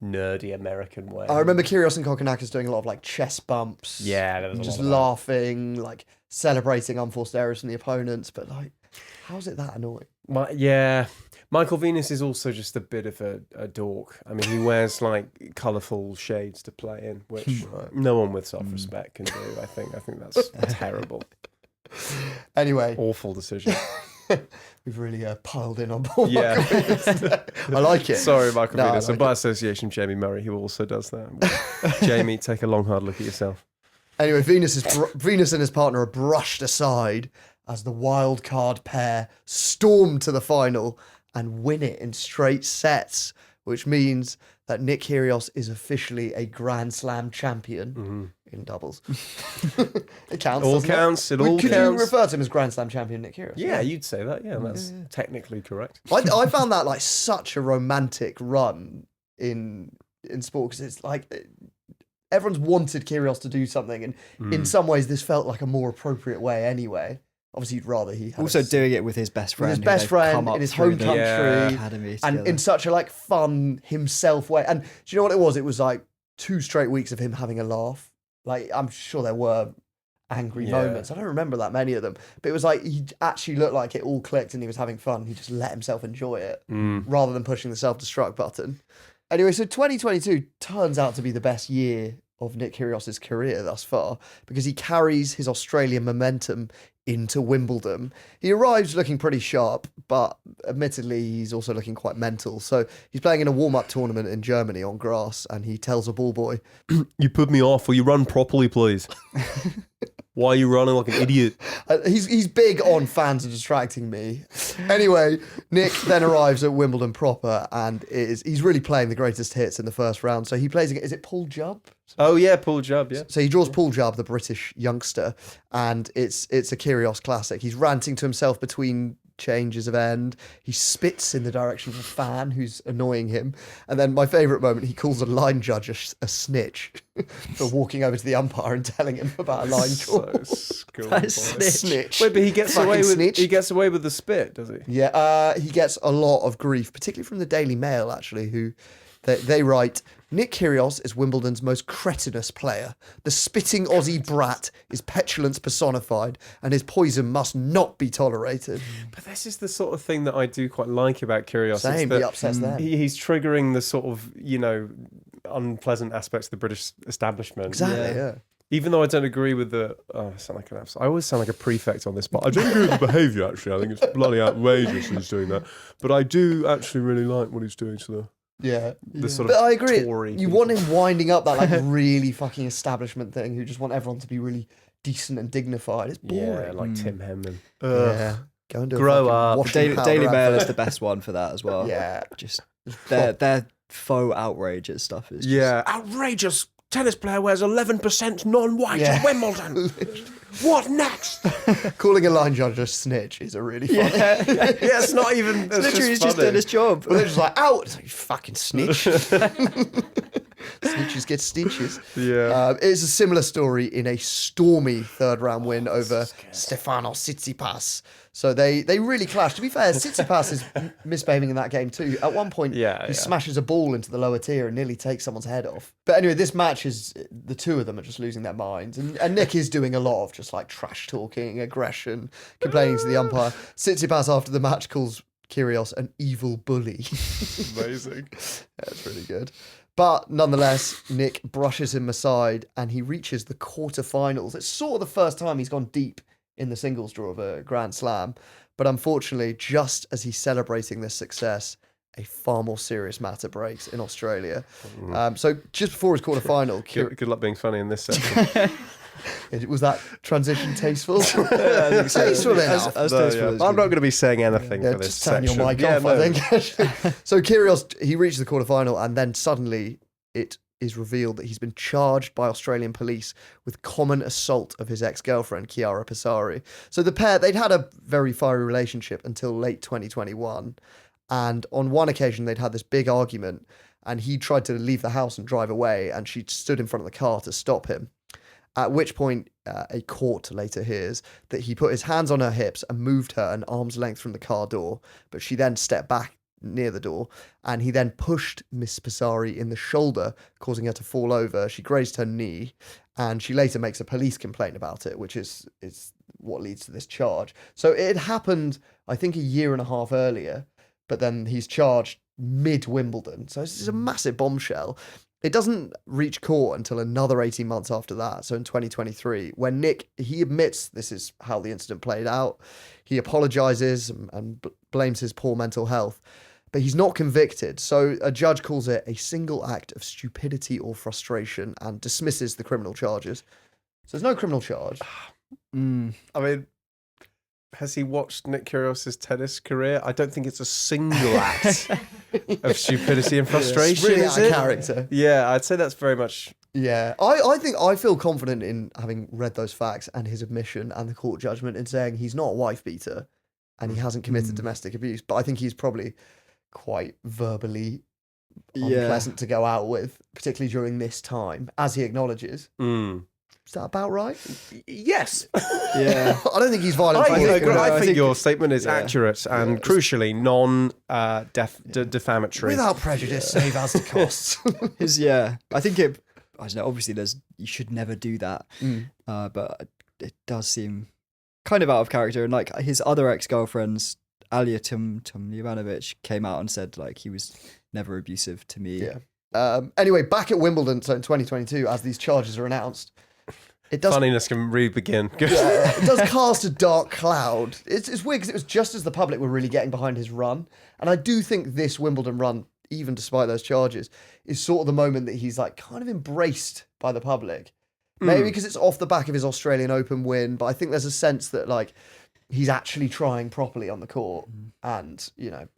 nerdy American way. I remember Kyrgios and Kokkinakis doing a lot of like chest bumps. Yeah, there was just a lot of laughing, like celebrating unforced errors from the opponents. But like, how's it that annoying? Michael Venus is also just a bit of a dork. I mean, he wears like colourful shades to play in, which no one with self-respect can do. I think that's terrible. Anyway, awful decision. We've really piled in on Paul. Yeah. I like it. Sorry, Michael Venus. I And by association, Jamie Murray, who also does that. Jamie, take a long, hard look at yourself. Anyway, Venus and his partner are brushed aside as the wild card pair storm to the final and win it in straight sets, which means that Nick Kyrgios is officially a Grand Slam champion in doubles. It counts. All counts. Counts. Could you refer to him as Grand Slam champion Nick Kyrgios? Yeah, you'd say that. Yeah, that's technically correct. I found that like such a romantic run in sport, because it's like everyone's wanted Kyrgios to do something, and in some ways this felt like a more appropriate way anyway. Obviously, you'd rather he had also doing it with his best friend, in his home country, and in such a like fun himself way. And do you know what it was? It was like 2 straight weeks of him having a laugh. Like, I'm sure there were angry moments. I don't remember that many of them, but it was like he actually looked like it all clicked and he was having fun. He just let himself enjoy it rather than pushing the self-destruct button. Anyway, so 2022 turns out to be the best year of Nick Kyrgios' career thus far, because he carries his Australian momentum into Wimbledon. He arrives looking pretty sharp, but admittedly he's also looking quite mental. So he's playing in a warm-up tournament in Germany on grass, and he tells a ball boy, "You put me off. Will you run properly, please? Why are you running like an idiot?" He's big on fans are distracting me. Anyway, Nick then arrives at Wimbledon proper, and he's really playing the greatest hits in the first round. So he plays against, is it Paul Jubb? Oh yeah, Paul Jubb, yeah. So he draws Paul Jubb, the British youngster, and it's a Kyrgios classic. He's ranting to himself between changes of end. He spits in the direction of a fan who's annoying him. And then my favourite moment, he calls a line judge a snitch for walking over to the umpire and telling him about a line call. Snitch. Wait, but he gets away with the spit, does he? Yeah, he gets a lot of grief, particularly from the Daily Mail, actually, who they write, "Nick Kyrgios is Wimbledon's most cretinous player. The spitting Aussie brat is petulance personified, and his poison must not be tolerated." But this is the sort of thing that I do quite like about Kyrgios. Same, he upsets them. He's triggering the sort of, unpleasant aspects of the British establishment. Exactly, yeah. Even though I don't agree with the, I sound like I always sound like a prefect on this, but I don't agree with the behaviour. Actually, I think it's bloody outrageous he's doing that. But I do actually really like what he's doing to the sort of. But I agree. Tory You people. want him winding up that like really fucking establishment thing. Who just want everyone to be really decent and dignified. It's boring. Yeah, like Tim Henman. Yeah. Go and do Grow a up. washing powder Daily Mail advert. is the best one for that as well. Yeah. Just their faux outrage at stuff is just, outrageous. Tennis player wears 11% non-white Yeah. at Wimbledon. What next? Calling a line judge a snitch is a really funny. yeah. It's not even. It's Literally, he's just funny. doing his job. Well, they're just like, out! It's like, you fucking snitch. Snitches get stitches. Yeah. It's a similar story in a stormy third round win over Stefanos Tsitsipas. So they really clashed. To be fair, Tsitsipas is misbehaving in that game too. At one point, he smashes a ball into the lower tier and nearly takes someone's head off. But anyway, this match is, the two of them are just losing their minds. And Nick is doing a lot of just like trash talking, aggression, complaining to the umpire. Tsitsipas after the match calls Kyrgios an evil bully. Amazing. That's really good. But nonetheless, Nick brushes him aside and he reaches the quarterfinals. It's sort of the first time he's gone deep in the singles draw of a Grand Slam. But unfortunately, just as he's celebrating this success, a far more serious matter breaks in Australia. So just before his quarterfinal, Good luck being funny in this section. was that transition tasteful? Tasteful enough. I'm not going to be saying anything for this just turn section. your mic off, I think. So Kyrgios, he reaches the quarterfinal and then suddenly it is revealed that he's been charged by Australian police with common assault of his ex-girlfriend, Chiara Passari. So the pair, they'd had a very fiery relationship until late 2021. And on one occasion, they'd had this big argument and he tried to leave the house and drive away and she stood in front of the car to stop him. At which point, a court later hears that he put his hands on her hips and moved her an arm's length from the car door, but she then stepped back near the door, and he then pushed Miss Passari in the shoulder, causing her to fall over. She grazed her knee, and she later makes a police complaint about it, which is what leads to this charge. So it happened, I think, a year and a half earlier, but then he's charged mid-Wimbledon. So this is a massive bombshell. It doesn't reach court until another 18 months after that, so in 2023, when Nick, he admits this is how the incident played out. He apologises and blames his poor mental health, but he's not convicted. So a judge calls it a single act of stupidity or frustration and dismisses the criminal charges. So there's no criminal charge. I mean, has he watched Nick Kyrgios' tennis career? I don't think it's a single act of stupidity and frustration. It's really is out of it? character. Yeah, I'd say that's very much. Yeah, I think I feel confident in having read those facts and his admission and the court judgment in saying he's not a wife beater and he hasn't committed domestic abuse. But I think he's probably quite verbally unpleasant to go out with, particularly during this time, as he acknowledges. Is that about right? Yes. Yeah. I don't think he's violent. I think your statement is accurate and crucially non-defamatory. Without prejudice, save as the costs. I think I don't know, obviously you should never do that. But it does seem kind of out of character. And like his other ex-girlfriends, Alia Tomljanovic came out and said like he was never abusive to me. Yeah. Anyway, back at Wimbledon, so in 2022, as these charges are announced, it does funniness can really begin. it does cast a dark cloud. It's weird because it was just as the public were really getting behind his run, and I do think this Wimbledon run, even despite those charges, is sort of the moment that he's like kind of embraced by the public. Maybe because it's off the back of his Australian Open win, but I think there's a sense that like he's actually trying properly on the court, and you know,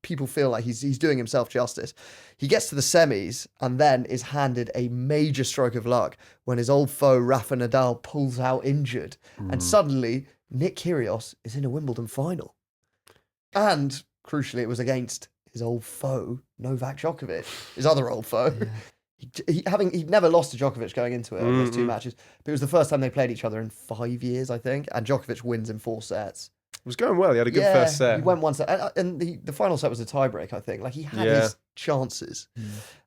people feel like he's doing himself justice. He gets to the semis and then is handed a major stroke of luck when his old foe Rafa Nadal pulls out injured, and suddenly Nick Kyrgios is in a Wimbledon final. And crucially, it was against his old foe Novak Djokovic, his other old foe. He'd never lost to Djokovic going into it in those two matches, but it was the first time they played each other in 5 years, I think, and Djokovic wins in 4 sets. It was going well. He had a good first set. He went one set, and the final set was a tiebreak, I think. Like, he had his chances.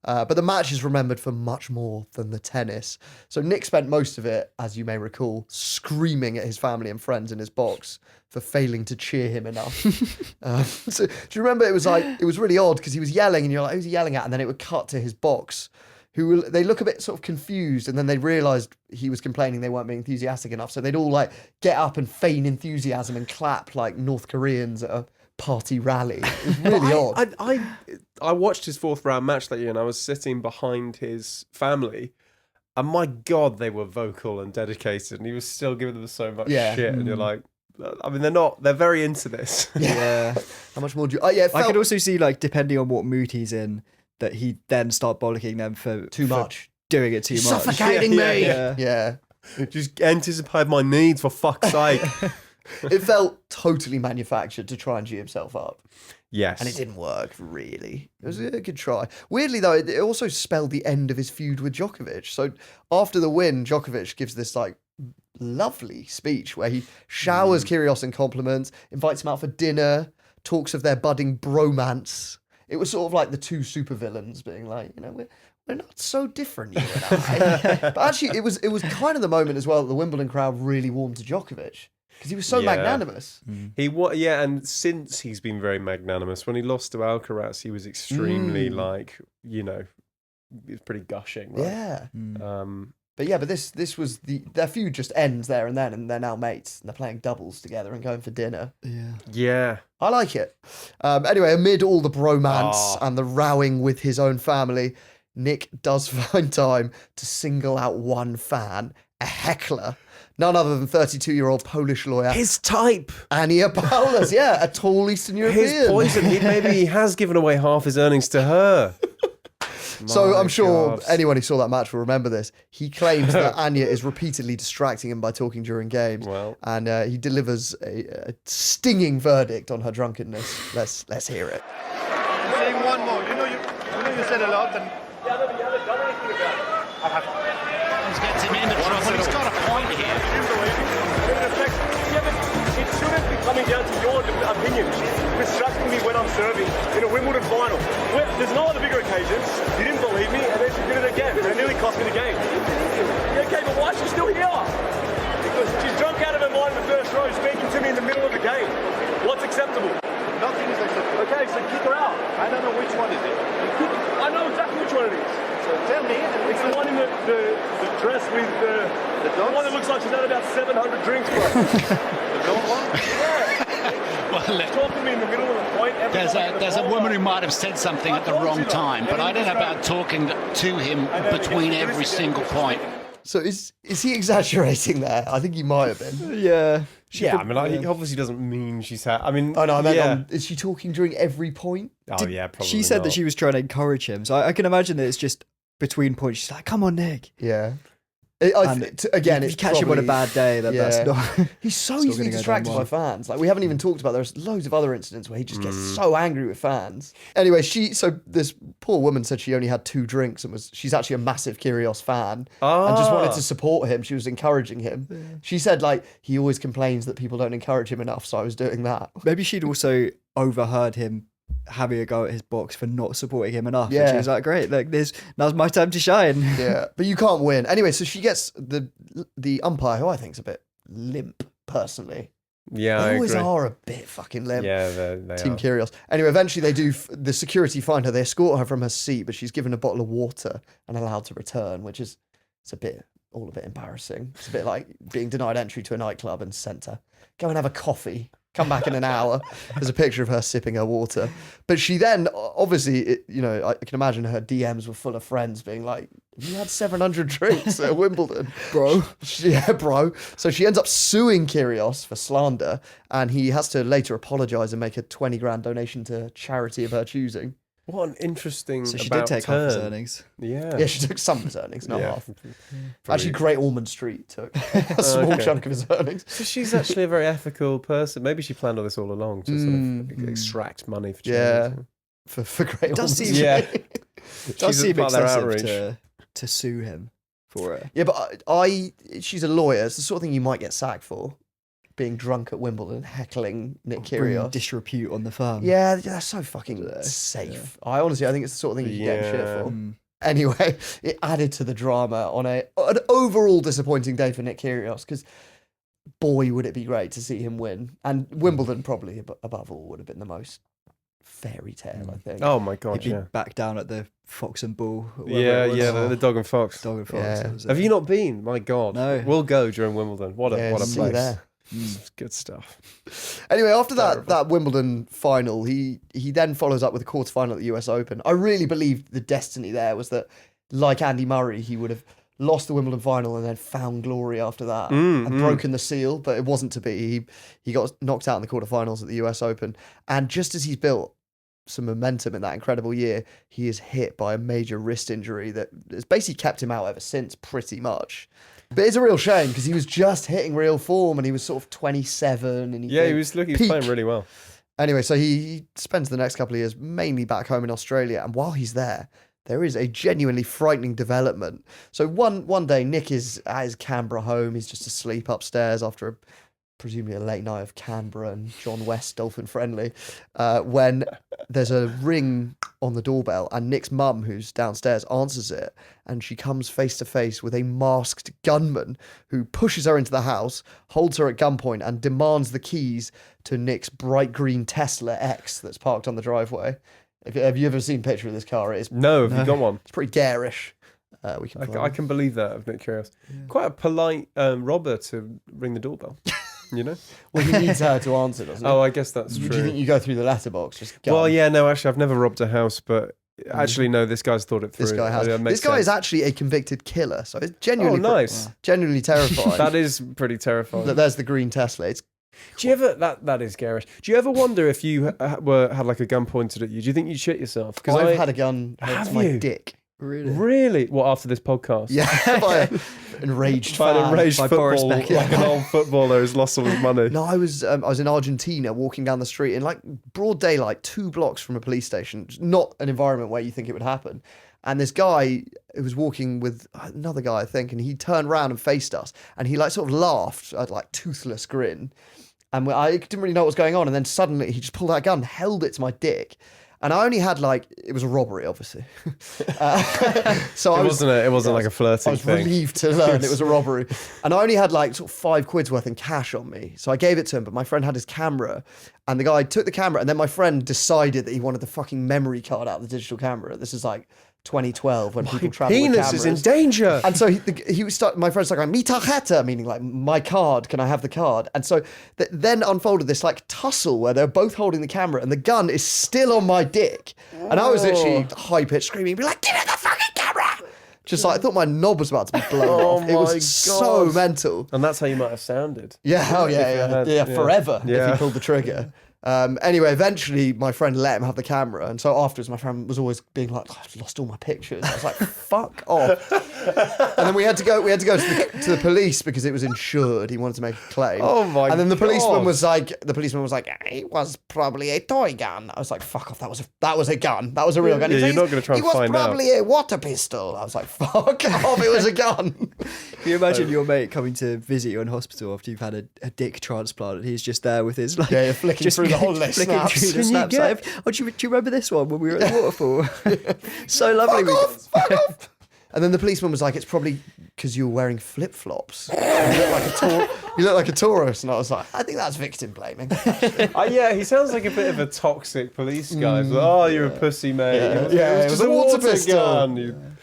But the match is remembered for much more than the tennis. So Nick spent most of it, as you may recall, screaming at his family and friends in his box for failing to cheer him enough. So do you remember it was really odd because he was yelling and you're like, who's he yelling at? And then it would cut to his box, they look a bit sort of confused, and then they realised he was complaining they weren't being enthusiastic enough, so they'd all like get up and feign enthusiasm and clap like North Koreans at a party rally. It was really odd. I watched his 4th round match that year, and I was sitting behind his family, and my God, they were vocal and dedicated, and he was still giving them so much shit, and you're like, I mean, they're very into this. Yeah. How much more do you... Oh, yeah, I could also see, like, depending on what mood he's in, that he'd then start bollocking them for... Too much. Doing it too much. Suffocating me! Yeah. Just anticipate my needs, for fuck's sake. It felt totally manufactured to try and G himself up. Yes. And it didn't work, really. It was a good try. Weirdly, though, it also spelled the end of his feud with Djokovic. So after the win, Djokovic gives this, like, lovely speech where he showers Kyrgios in compliments, invites him out for dinner, talks of their budding bromance. It was sort of like the two supervillains being like, you know, we're not so different, you and I. But actually, it was kind of the moment as well that the Wimbledon crowd really warmed to Djokovic because he was so magnanimous. And since he's been very magnanimous. When he lost to Alcaraz, he was extremely like, you know, he was pretty gushing. Right? Yeah. But this was their feud just ends there and then, and they're now mates and they're playing doubles together and going for dinner. Yeah. I like it. Anyway, amid all the bromance and the rowing with his own family, Nick does find time to single out one fan, a heckler, none other than 32-year-old Polish lawyer. His type. Ania Paulus, a tall Eastern European. His poison. Maybe he has given away half his earnings to her. So I'm sure anyone who saw that match will remember this. He claims that Anya is repeatedly distracting him by talking during games, and he delivers a stinging verdict on her drunkenness. Let's hear it. Saying one more. You know you said a lot, and I haven't done anything about it. I haven't. Gets him into trouble. He's got a point here. It shouldn't be coming down to your opinion. She's distracting me when I'm serving in a Wimbledon final. There's no other bigger occasions. You didn't believe me, and then she did it again. And it nearly cost me the game. Yeah, okay, but why is she still here? Because she's drunk out of her mind in the first row, speaking to me in the middle of the game. What's acceptable? Nothing is acceptable. Okay, so kick her out. I don't know which one is it. I know exactly which one it is. So tell me. It's the one in the dress with the one that looks like she's had about 700 drinks, bro. The blonde one? Yeah. Well, talking to me in the middle of the point. There's a woman who might have said something at the wrong time, but I don't know about talking to him between every single point. So is he exaggerating there? I think he might have been. Yeah. He obviously doesn't mean she's had. I mean, I meant is she talking during every point? Probably. She said that she was trying to encourage him, so I can imagine that it's just between points. She's like, "Come on, Nick." Yeah. Again, if you catch him on a bad day, that's not. He's so easily distracted by fans. Like, we haven't even talked about. There's loads of other incidents where he just gets so angry with fans. Anyway, this poor woman said she only had 2 drinks and she's actually a massive Kyrgios fan and just wanted to support him. She was encouraging him. Yeah. She said like he always complains that people don't encourage him enough, so I was doing that. Maybe she'd also overheard him having a go at his box for not supporting him enough. Yeah. And she was like, great, like now's my time to shine. Yeah, but you can't win. Anyway, so she gets the umpire, who I think is a bit limp, personally. Yeah, they I always agree. are a bit fucking limp. Yeah, they Team are. Kyrgios. Anyway, eventually the security find her. They escort her from her seat, but she's given a bottle of water and allowed to return, which is a bit embarrassing. It's a bit like being denied entry to a nightclub and sent to go and have a coffee. Come back in an hour. There's a picture of her sipping her water. But she then, obviously, I can imagine her DMs were full of friends being like, you had 700 drinks at Wimbledon. Bro. Yeah, bro. So she ends up suing Kyrgios for slander, and he has to later apologise and make a 20 grand donation to charity of her choosing. What an interesting. So she did take half his earnings. Yeah. Yeah, she took some of his earnings, not half. Actually, Great Ormond Street took a small chunk of his earnings. So she's actually a very ethical person. Maybe she planned all this all along to sort of extract money for charity. Yeah, for Great Ormond Street. Street. Yeah. It does seem part of their excessive to sue him for it. Yeah, but she's a lawyer. It's the sort of thing you might get sacked for. Being drunk at Wimbledon, heckling Nick Kyrgios. Disrepute on the firm. Yeah, that's so fucking safe. Yeah. I think it's the sort of thing you get shit for. Anyway, it added to the drama on an overall disappointing day for Nick Kyrgios, because boy, would it be great to see him win. And Wimbledon probably above all would have been the most fairy tale, I think. Oh my god, He'd be yeah. back down at the Fox and Bull. Yeah, wherever it yeah, was. the Dog and Fox. Dog and Fox. Yeah. that was it. Have you not been? My god. No. We'll go during Wimbledon. What a See you place. there. It's good stuff. Anyway, after that Wimbledon final, he then follows up with a quarterfinal at the US Open. I really believed the destiny there was that, like Andy Murray, he would have lost the Wimbledon final and then found glory after that and broken the seal, but it wasn't to be. He got knocked out in the quarterfinals at the US Open, and just as he's built some momentum in that incredible year, he is hit by a major wrist injury that has basically kept him out ever since, pretty much. But it's a real shame because he was just hitting real form and he was sort of 27. And He was playing really well. Anyway, so he spends the next couple of years mainly back home in Australia, and while he's there is a genuinely frightening development. So one day, Nick is at his Canberra home. He's just asleep upstairs after presumably a late night of Canberra and John West Dolphin Friendly, when there's a ring on the doorbell and Nick's mum, who's downstairs, answers it, and she comes face to face with a masked gunman who pushes her into the house, holds her at gunpoint, and demands the keys to Nick's bright green Tesla X that's parked on the driveway. Have you ever seen a picture of this car? No, have you got one? It's pretty garish. I can believe that of Nick Kyrgios. Quite a polite robber to ring the doorbell. You know? Well, he needs her to answer, doesn't he? Oh, I guess that's true. Do you think you go through the letterbox? Just gun? Well, yeah, no, actually, I've never robbed a house, but actually, no, this guy's thought it through. This guy has. This guy is actually a convicted killer, so it's genuinely nice. Genuinely terrifying. That is pretty terrifying. There's the green Tesla. Do you ever that is garish? Do you ever wonder if you had like a gun pointed at you? Do you think you'd shit yourself? Because I've had a gun held to my dick. Really? Really? What, after this podcast? Yeah, by an enraged by fan. an enraged By football, Boris like Becker. an old footballer who's lost all his money. No, I was in Argentina walking down the street in like broad daylight, 2 blocks from a police station. Not an environment where you think it would happen. And this guy who was walking with another guy, I think, and he turned around and faced us, and he like sort of laughed at like toothless grin. And I didn't really know what was going on. And then suddenly he just pulled out a gun, held it to my dick. And I only had it was a robbery, obviously. So it wasn't like a flirting thing. I was relieved to learn it was a robbery. And I only had like sort of £5 worth in cash on me. So I gave it to him, but my friend had his camera. And the guy took the camera, and then my friend decided that he wanted the fucking memory card out of the digital camera. This is like 2012 when people travel with cameras. Penis is in danger. And so my friend started going, mi tarjeta, meaning like my card, can I have the card? And so then unfolded this like tussle where they're both holding the camera and the gun is still on my dick. And I was literally high-pitched screaming, be like, give me the fucking camera! Just like, I thought my knob was about to be blown off. It was so mental. And that's how you might have sounded. Yeah, forever if Yeah. he pulled the trigger. Anyway, eventually my friend let him have the camera, and so afterwards my friend was always being like, I've lost all my pictures. I was like, fuck off. And then we had to go to the police because it was insured. He wanted to make a claim. Oh my And then the policeman God. was like, it was probably a toy gun. I was like, fuck off, that was a gun. That was a real gun. Yeah, He you're said, not gonna try and It was find out. probably a water pistol. I was like, fuck off, it was a gun. Can you imagine your mate coming to visit you in hospital after you've had a dick transplant and he's just there with his like Yeah, you're flicking through the whole list. flicking Snaps. through the Can you snaps. get- Like, do you remember this one when we were at the waterfall? So lovely. Fuck off. And then the policeman was like, it's probably because you were wearing flip-flops. You look like a tourist. And I was like, I think that's victim blaming. Yeah, he sounds like a bit of a toxic police guy. You're a pussy, mate. Yeah, it was just a water pistol. Gun.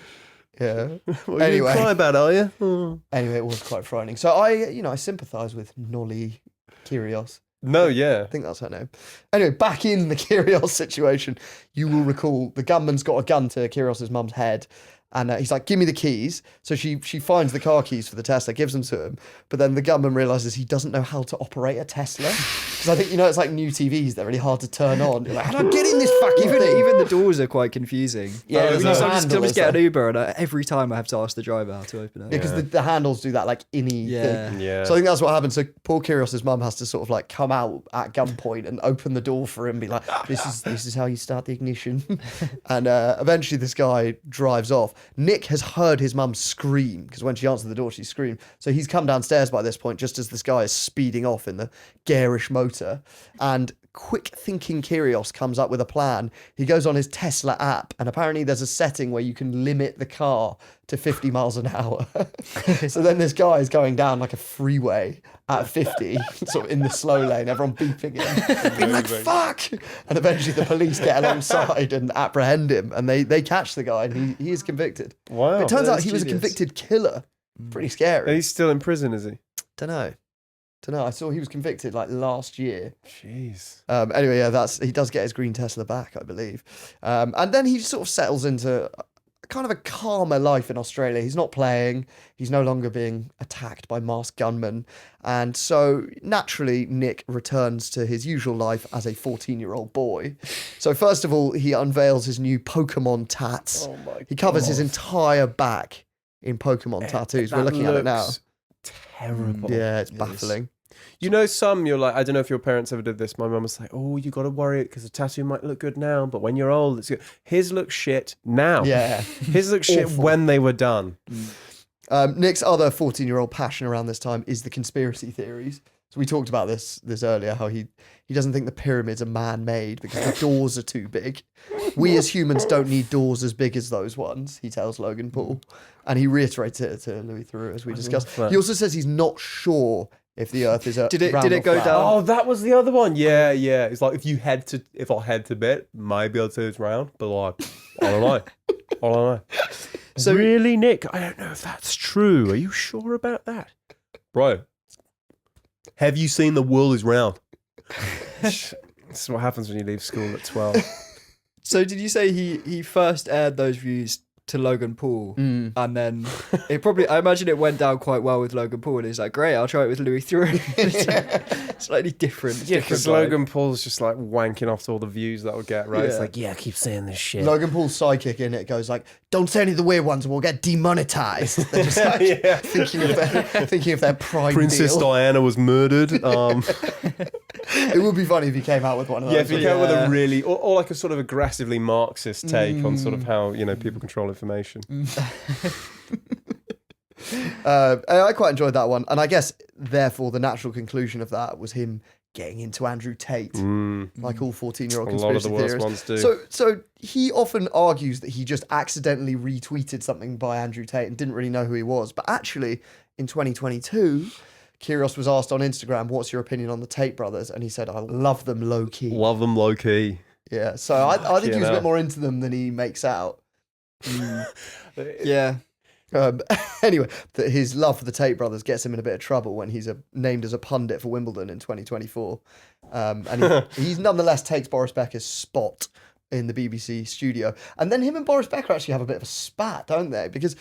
Yeah. What are you gonna cry about, are you? Anyway, it was quite frightening. So I sympathise with Nick Kyrgios. No, yeah. I think that's her name. Anyway, back in the Kyrgios situation, you will recall the gunman's got a gun to Kyrgios' mum's head. And he's like, give me the keys. So she finds the car keys for the Tesla, gives them to him. But then the gunman realises he doesn't know how to operate a Tesla. Because I think, it's like new TVs. They're really hard to turn on. You're like, how do I get in this fucking thing? Even the doors are quite confusing. Yeah, there's no handle, Sometimes is get an there? Uber and every time I have to ask the driver how to open it. Yeah, because the handles do that like inny thing. Yeah. So I think that's what happened. So poor Kyrgios' mum has to sort of like come out at gunpoint and open the door for him, be like, this is how you start the ignition. And eventually this guy drives off. Nick has heard his mum scream because when she answered the door, she screamed. So he's come downstairs by this point, just as this guy is speeding off in the garish motor. And quick thinking Kyrgios comes up with a plan. He goes on his Tesla app, and apparently there's a setting where you can limit the car to 50 miles an hour. So then this guy is going down like a freeway at 50, sort of in the slow lane, everyone beeping him, being like, fuck! And eventually the police get alongside and apprehend him, and they catch the guy, and he is convicted. Wow. But it turns out he was a genius. convicted killer. Pretty scary. He's still in prison, is he? Don't know. I saw he was convicted like last year. Jeez. Anyway, yeah, he does get his green Tesla back, I believe. And then he sort of settles into kind of a calmer life in Australia. He's not playing. He's no longer being attacked by masked gunmen. And so naturally, Nick returns to his usual life as a 14-year-old boy. So first of all, he unveils his new Pokemon tats. Oh my He covers God. his entire back in Pokemon tattoos. We're looking at it now. Terrible. Yeah, it's baffling. You know, you're like, I don't know if your parents ever did this. My mum was like, oh, you got to worry because the tattoo might look good now, but when you're old, it's good. His looks shit now. Yeah. His looks shit Awful. when they were done. Nick's other 14-year-old passion around this time is the conspiracy theories. So we talked about this earlier, how he doesn't think the pyramids are man-made because the doors are too big. We as humans don't need doors as big as those ones, he tells Logan Paul. And he reiterates it to Louis Theroux, as we discussed. He also says he's not sure if the Earth is Did it round or go flat. down? Oh, that was the other one. Yeah. It's like if I head to bed, maybe I'll turn it round, but like, I don't know. So really, Nick, I don't know if that's true. Are you sure about that, bro? Have you seen The World Is Round? This is what happens when you leave school at 12. So did you say he first aired those views to Logan Paul, and then I imagine it went down quite well with Logan Paul, and he's like, great, I'll try it with Louis Theroux. Slightly different. Yeah, because Logan Paul's just like wanking off to all the views that will get, right? It's like, yeah, keep saying this shit. Logan Paul's sidekick in it goes like, don't say any of the weird ones and we'll get demonetized. They're just like thinking of their prime Princess deal. Diana was murdered. It would be funny if he came out with one of those. Yeah, if you came out with a really, or like a sort of aggressively Marxist take on sort of how, people control information. I quite enjoyed that one. And I guess, therefore, the natural conclusion of that was him getting into Andrew Tate, like all 14-year-old conspiracy A lot of the worst theorists. ones do. So he often argues that he just accidentally retweeted something by Andrew Tate and didn't really know who he was. But actually, in 2022... Kyrgios was asked on Instagram, what's your opinion on the Tate brothers? And he said, I love them low-key. Love them low-key. Yeah, so I think he was a bit more into them than he makes out. Yeah. Anyway, his love for the Tate brothers gets him in a bit of trouble when he's named as a pundit for Wimbledon in 2024. And he nonetheless takes Boris Becker's spot in the BBC studio. And then him and Boris Becker actually have a bit of a spat, don't they? Because...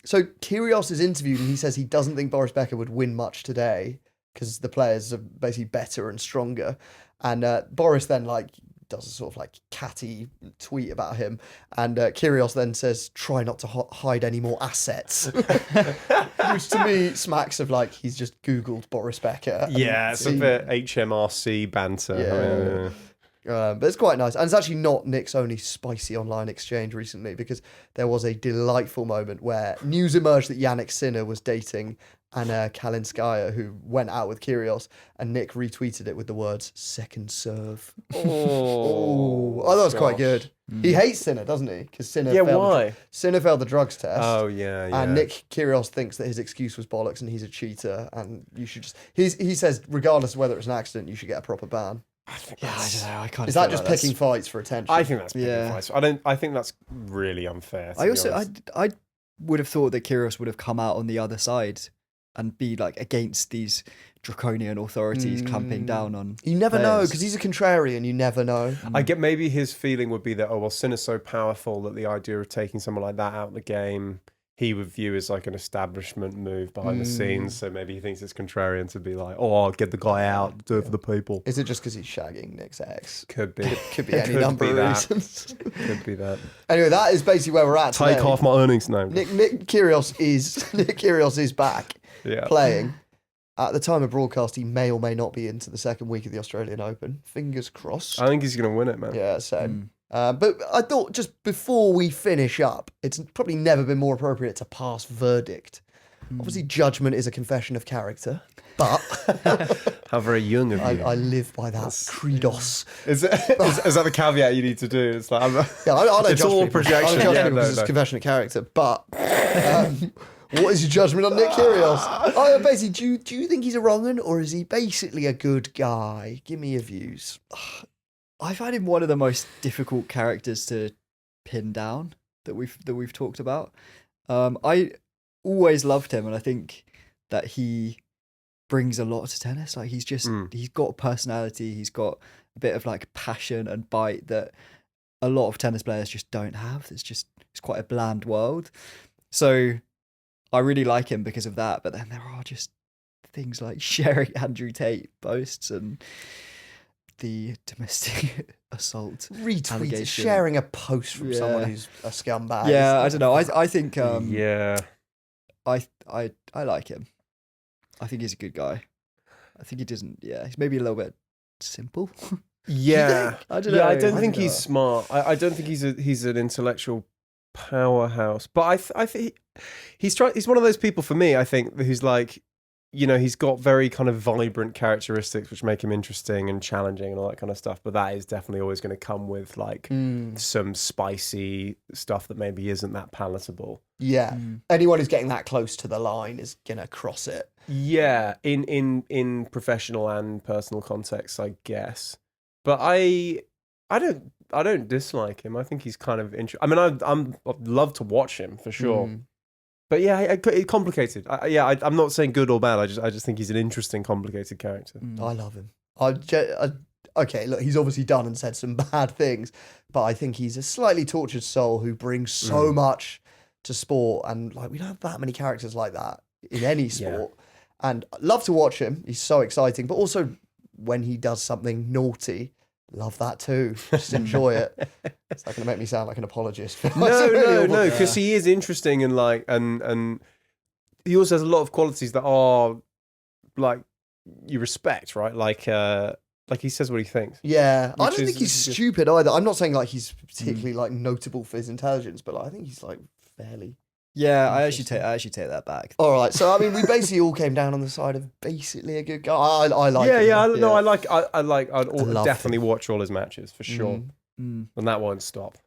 So Kyrgios is interviewed and he says he doesn't think Boris Becker would win much today because the players are basically better and stronger. And Boris then does a sort of catty tweet about him. And Kyrgios then says, try not to hide any more assets. Which to me smacks of he's just Googled Boris Becker. Yeah, it's a bit HMRC banter. Yeah. But it's quite nice. And it's actually not Nick's only spicy online exchange recently, because there was a delightful moment where news emerged that Yannick Sinner was dating Anna Kalinskaya, who went out with Kyrgios, and Nick retweeted it with the words, second serve. Oh, I thought it was quite good. He hates Sinner, doesn't he? Because Sinner failed the drugs test. Oh, yeah. And Nick Kyrgios thinks that his excuse was bollocks and he's a cheater, and you should just... He says, regardless of whether it's an accident, you should get a proper ban. I don't know. I can't. Is that just picking fights for attention? I think that's picking fights. I think that's really unfair. I would have thought that Kyrgios would have come out on the other side and be against these draconian authorities clamping down on. You never know, because he's a contrarian. You never know. I get maybe his feeling would be that Sinner's so powerful that the idea of taking someone like that out of the game, he would view as an establishment move behind the scenes. So maybe he thinks it's contrarian to be like, I'll get the guy out, do it for the people. Is it just because he's shagging Nick's ex? Could be. Could be any number of reasons. Could be that. Anyway, that is basically where we're at today. Take half my earnings now. Nick Kyrgios is back playing. At the time of broadcast, he may or may not be into the second week of the Australian Open. Fingers crossed. I think he's going to win it, man. Yeah, same. But I thought just before we finish up, it's probably never been more appropriate to pass verdict Obviously, judgment is a confession of character, but How very young of you. I live by that credos. Is that the caveat you need to do? It's like, I don't it's judge all people. projection. I don't judge Yeah, people no, because it's no. a confession of character. But what is your judgment on Nick Kyrgios? Basically, do you think he's a wrong 'un, or is he basically a good guy? Give me your views. I find him one of the most difficult characters to pin down that we've talked about. I always loved him, and I think that he brings a lot to tennis. Like he's got a personality, he's got a bit of like passion and bite that a lot of tennis players just don't have. It's quite a bland world. So I really like him because of that. But then there are just things like sharing Andrew Tate posts and the domestic assault Retweeted, allegation. sharing a post from someone who's a scumbag. Yeah, I don't know. I think yeah. I like him. I think he's a good guy. I think he doesn't. Yeah, he's maybe a little bit simple. Yeah, I don't know. Yeah, I don't think he's smart. I don't think he's an intellectual powerhouse. But I think he's one of those people for me. I think who's like, you know, he's got very kind of vibrant characteristics which make him interesting and challenging and all that kind of stuff. But that is definitely always going to come with like some spicy stuff that maybe isn't that palatable. Yeah, anyone who's getting that close to the line is gonna cross it. Yeah, in professional and personal contexts, I guess. But I don't dislike him. I think he's kind of interesting. I mean, I'd love to watch him for sure. But yeah, it's complicated. I'm not saying good or bad. I just think he's an interesting, complicated character. I love him. Okay, look, he's obviously done and said some bad things, but I think he's a slightly tortured soul who brings so much to sport, and like we don't have that many characters like that in any sport. And I love to watch him. He's so exciting, but also when he does something naughty, love that too. Just enjoy it. It's not going to make me sound like an apologist. No, because he is interesting and like, and he also has a lot of qualities that are like you respect, right? Like he says what he thinks. Yeah, I don't think he's stupid either. I'm not saying like he's particularly like notable for his intelligence, but like, I think he's like fairly. Yeah, I actually take that back. All right, so I mean, we basically all came down on the side of basically a good guy. I like. him. I'd definitely watch all his matches for sure, and that won't stop.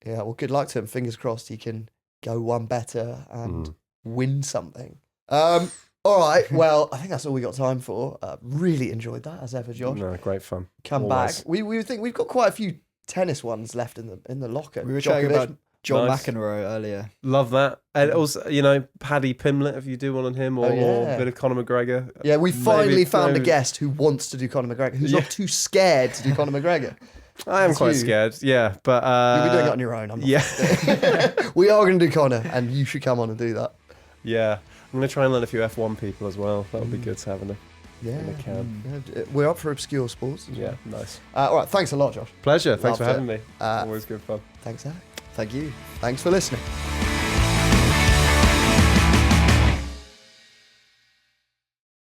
Yeah, well, good luck to him. Fingers crossed he can go one better and win something. All right, well, I think that's all we got time for. Really enjoyed that as ever, Josh. No, great fun. Come back. We think we've got quite a few tennis ones left in the locker. We were chatting about John McEnroe earlier. Love that. And also, you know, Paddy Pimblett, if you do one on him, or a bit of Conor McGregor. Yeah, we finally found a guest who wants to do Conor McGregor, who's not too scared to do Conor McGregor. I am quite scared, yeah. But you'll be doing it on your own. I'm not. We are going to do Conor, and you should come on and do that. Yeah. I'm going to try and learn a few F1 people as well. That would be good to have in the cam. Yeah, we're up for obscure sports. Yeah, nice. All right, thanks a lot, Josh. Pleasure. Thanks Loved for having it. me. Always good fun. Thanks, Zach. Thank you. Thanks for listening.